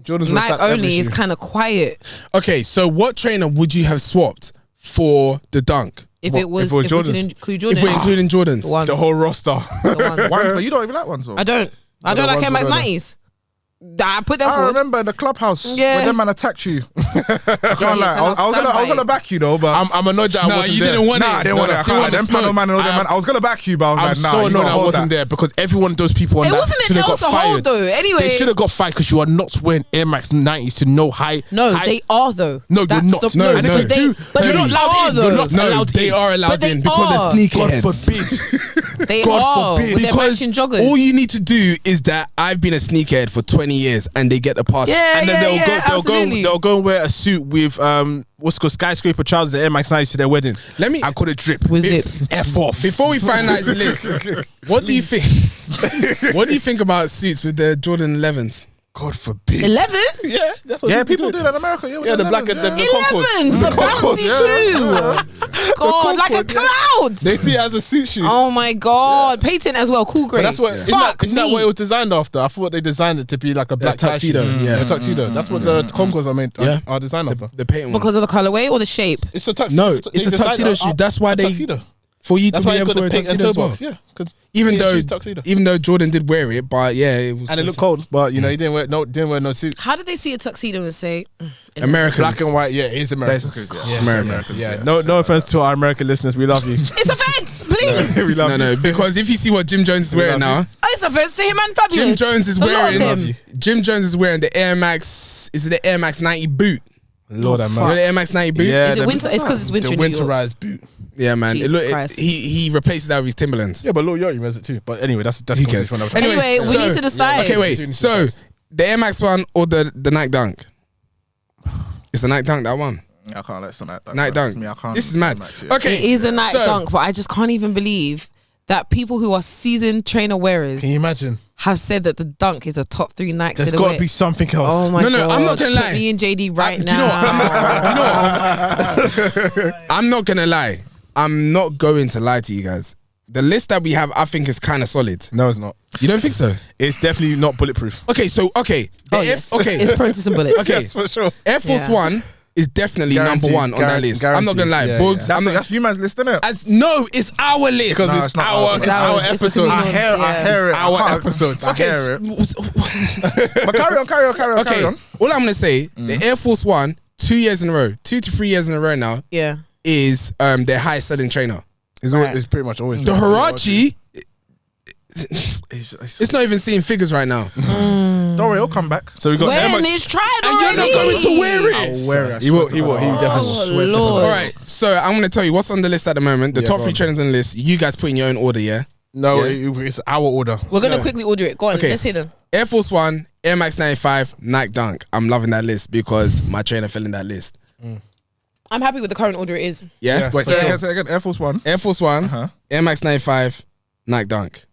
Jordan's Nike only is kind of quiet. Okay, so what trainer would you have swapped for the Dunk? If What, it was, if it was if we Jordans? could include If we're Jordans, including Jordans. the ones, the whole roster. the ones. Ones, but you don't even like ones though. I don't the like ones Air Max with the- 90s. I put them I forward. remember the clubhouse Yeah. when them man attacked you. I can't lie. I'll I was stand by gonna it. back you though, but I'm annoyed that I No, wasn't you there. didn't want it. nah, I didn't want it. I You can't lie. Them understood. panel man and all them man. I was gonna back you, but I was I'm like, nah, so you annoyed gotta I hold wasn't that. there because every one of those people on It that wasn't should have enough got to hold fired. though. Anyway, They should have got fired because you are not wearing Air Max 90s to know high. No, high, they are though. No, That's you're not. the- No, and no. if you do, but you're they not allowed are, in. You're though. not No, allowed they in. are allowed But they in because are. they're God sneakerheads. forbid. They God are forbid. with their Because matching joggers. all you need to do is that I've been a sneakerhead for 20 years and they get the pass. Yeah, And then absolutely. they'll go and wear a suit with what's called skyscraper trousers, the Air Max 90s to their wedding. Let me- I call it drip With zips. F off. Before we finalize the list, what do you think? What do you think about suits with the Jordan 11s? God forbid. 11s? Yeah, that's what people do that in America. Yeah, the black and the Concord. 11s, the bouncy shoe. God, like a cloud. They see it as a suit shoe. Oh my God, patent as well, cool But grade. that's what. Isn't that what it was designed after? I thought they designed it to be like a black tuxedo. tie shoe. Yeah. A tuxedo. That's what the Concords are made. Are designed after. The patent one. Because of the colorway or the shape? It's a tuxedo. No, it's a tuxedo shoe. That's why they tuxedo. For you to That's be why able to wear a tuxedo as well. Yeah, even though Jordan did wear it, but yeah, it was and it looked cold. But you know, he didn't wear no suit. How did they see a tuxedo and say American Black and white? Yeah, it is American. American. Yeah, no offense to our American listeners, we love you. It's offense, please? We love you. No, because if you see what Jim Jones is wearing now, It's offense to him and Fabulous. Jim Jones is A lot of wearing. them. Jim Jones is wearing the Air Max. Is it the Air Max 90 boot? Lord have You know mercy. the Air Max 90 boot? Yeah, Is it winter? It's because it's winter the in New York. winterized boot. Yeah, man. Jesus Christ. He replaces that with his Timberlands. Yeah, but Lil Yachty wears it too. But anyway, that's Who cares? conversation another time. Anyway, we need to decide. Okay, wait. So the Air Max one or the Nike Dunk? It's the Nike Dunk that one. I can't let some that. Nike Dunk. I can't. This is mad. Okay, It is a Nike so- Dunk, but I just can't even believe that people who are seasoned trainer wearers Can you imagine? have said that the Dunk is a top 3 Nike There's silhouette. got to be something else. Oh my No, God. I'm not gonna lie. Put me and JD right Do you know now. what? I'm not gonna lie. I'm not going to lie to you guys. The list that we have, I think, is kind of solid. No, it's not. You don't think so? It's definitely not bulletproof. Okay, so the It's prone to some bullets. Okay. Yes, for sure. Air Force Yeah. One is definitely Guaranteed, number one on that list. I'm not gonna lie, guaranteed. Boogs. Yeah, I'm not. That's you man's list, isn't it? No, it's our list. Because No, it's it's not our, ours. it's our It's a episode. communal- I hear it. Our I can't- episodes. Okay, hear it. it. But carry on. Okay, Carry on. all I'm gonna say, the Air Force One, 2 years in a row, 2 to 3 years in a row now, Yeah. is their highest selling trainer. It's pretty much always. The Huarache, it's not even seeing figures right now. Don't worry, he'll come back. So we got Air When Max. it's tried And you're not already. going to wear it. I'll wear it. He will definitely. Oh, Lord. All right, so I'm gonna tell you what's on the list at the moment. The Yeah, top go 3 on. trainers on the list. You guys put in your own order, yeah? No, Yeah. it's our order. We're going to quickly order it. Go on, Okay. let's hear them. Air Force One, Air Max 95, Nike Dunk. I'm loving that list because my trainer fell in that list. I'm happy with the current order it is. Yeah? Yeah. Wait, say it again. Air Force One. Air Force One, Uh-huh. Air Max 95, Nike Dunk.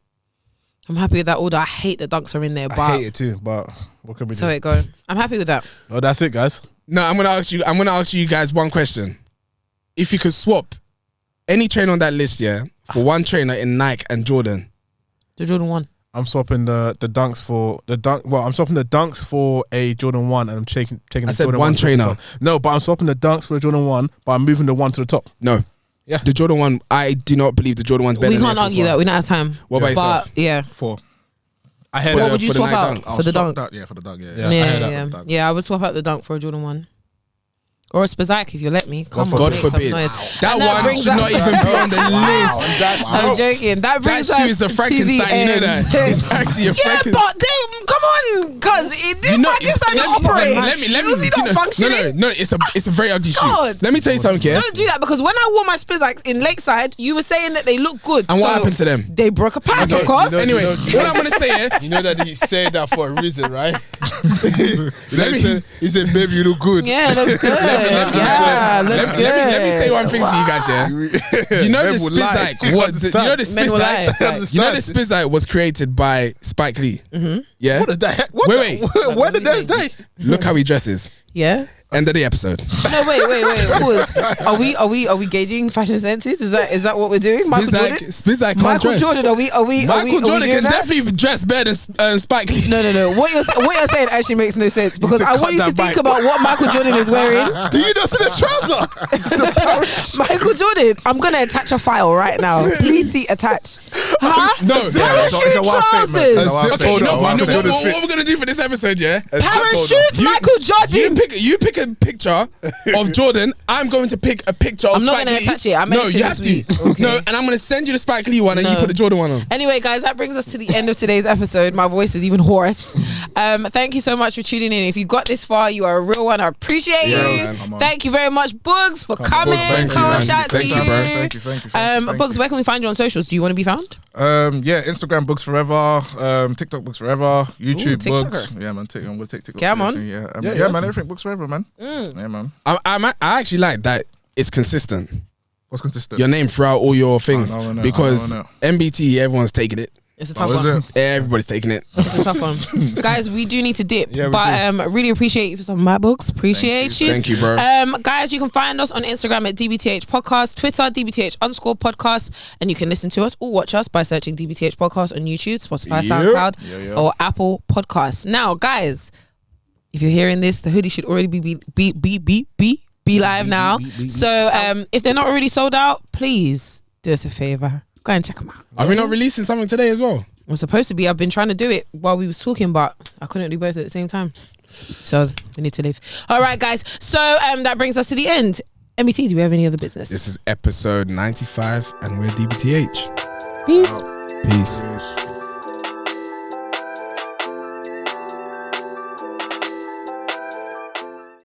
I'm happy with that order. I hate the Dunks are in there, I but hate it too, but what can we so do? it go. I'm happy with that. Oh, that's it, guys. No, I'm gonna ask you guys one question. If you could swap any trainer on that list, yeah, for one trainer in Nike and Jordan. The Jordan 1. I'm swapping the dunks for the dunk. Well, I'm swapping the dunks for a Jordan 1, and I'm taking I the said Jordan one 1 to the trainer. top. No, but I'm swapping the dunks for a Jordan 1, but I'm moving the 1 to the top. No. Yeah. The Jordan 1, I do not believe the Jordan 1's better We than can't the Air Force argue 1. that. We don't have time. What about yourself? But yeah. 4. I heard For What the- would you for the swap Nike out Dunk. for the I'll Dunk? swap that, for the Dunk. Yeah. Yeah. I Yeah, heard that. yeah. Yeah, I would swap out the Dunk for a Jordan 1. Or a Spazak if you let me. Come on, God make some forbid. noise. That And that one brings should not us- even be on the list. I'm joking. That That brings shoe us is a to Frankenstein, the you know end. that? It's actually a Yeah, Frankenstein. but they, come on, cause it didn't Frankenstein not operate. Let me. Was he not functioning? No, it's a very ugly shoe. God. Let me tell you something, yeah. Don't do that because when I wore my Spazaks in Lakeside, you were saying that they look good. And what So happened to them? They broke apart, Okay, of course. Anyway, what I'm gonna say, yeah. You know that he said that for a reason, right? Let me- he said, "Baby, you look good." Yeah, looks good. Yeah, looks good. Let me say one thing to you guys, yeah. You know the Spizike was you know the Men will lie. Spizike. You know the Spizike was created by Spike Lee. Yeah. What is that? What Wait. Where did that stay? Look how he dresses. Yeah. End of the episode. No, wait. Pause. Are we gauging fashion senses? Is that what we're doing? Michael Jordan. Spizike can't Michael dress. Jordan. Are we Michael Jordan doing can that? definitely dress better than Spike Lee. No. What you're saying actually makes no sense because said I cut want you to that think bike. about what Michael Jordan is wearing. Do you not see the trouser? Michael Jordan, I'm gonna attach a file right now. Please see attached. Huh? No. It's a Parachute wild statement. trousers. It's a wild Okay, statement. you know what Michael Jordan's fit. we're gonna do for this episode, yeah? Parachute Michael Jordan. You pick a picture of Jordan. I'm going to pick a picture of I'm not Spike gonna Lee. attach it. I meant No, it you this have week. to. Okay. No, and I'm going to send you the Spike Lee one, and you No. put the Jordan one on. Anyway, guys, that brings us to the end of today's episode. My voice is even hoarse. Thank you so much for tuning in. If you got this far, you are a real one. I appreciate you. man. Come on. Thank you very much, Boogs, for coming. Boogs, thank you, Come on, man. shout Thank to you, you. bro. Thank you. Boogs, where can we find you on socials? Do you want to be found? Yeah, Instagram BoogsForever, TikTok BoogsForever, YouTube TikToker. Boogs. Yeah, man. I'm gonna take TikTok. Come for on. everything, Yeah, Yeah, man. Everything BoogsForever, man. Yeah, man. I actually like that it's consistent. What's consistent? Your name throughout all your things. I know. Because I know. MBT, everyone's taking it. It's a tough is one. it? Everybody's taking it. It's a tough one. Guys, we do need to dip. Yeah, we but really appreciate you for some of my books. Appreciate you. Thank you, bro. Guys, you can find us on Instagram at DBTHPodcast, Twitter, DBTH_podcast, and you can listen to us or watch us by searching DBTH Podcast on YouTube, Spotify, SoundCloud, or Apple Podcasts. Now, guys, if you're hearing this, the hoodie should already be live now. So if they're not already sold out, please do us a favor. Go and check them out. Are we not releasing something today as well? I'm supposed to be. I've been trying to do it while we was talking, but I couldn't do both at the same time. So we need to leave. All right, guys. So that brings us to the end. MET, do we have any other business? This is episode 95 and we're DBTH. Peace. Peace.